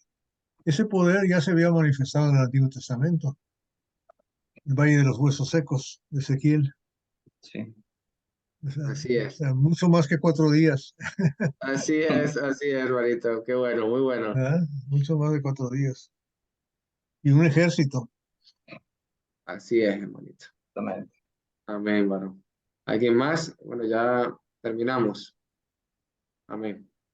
ese poder ya se había manifestado en el Antiguo Testamento, el Valle de los Huesos Secos, de Ezequiel. Sí. Así es. O sea, mucho más que 4 días, Así es, hermanito. Qué bueno, muy bueno. ¿verdad? Mucho más de 4 días. Y un ejército. Así es, hermanito. Amén. Amén, varón. ¿Alguien más? Bueno, ya terminamos. Amén.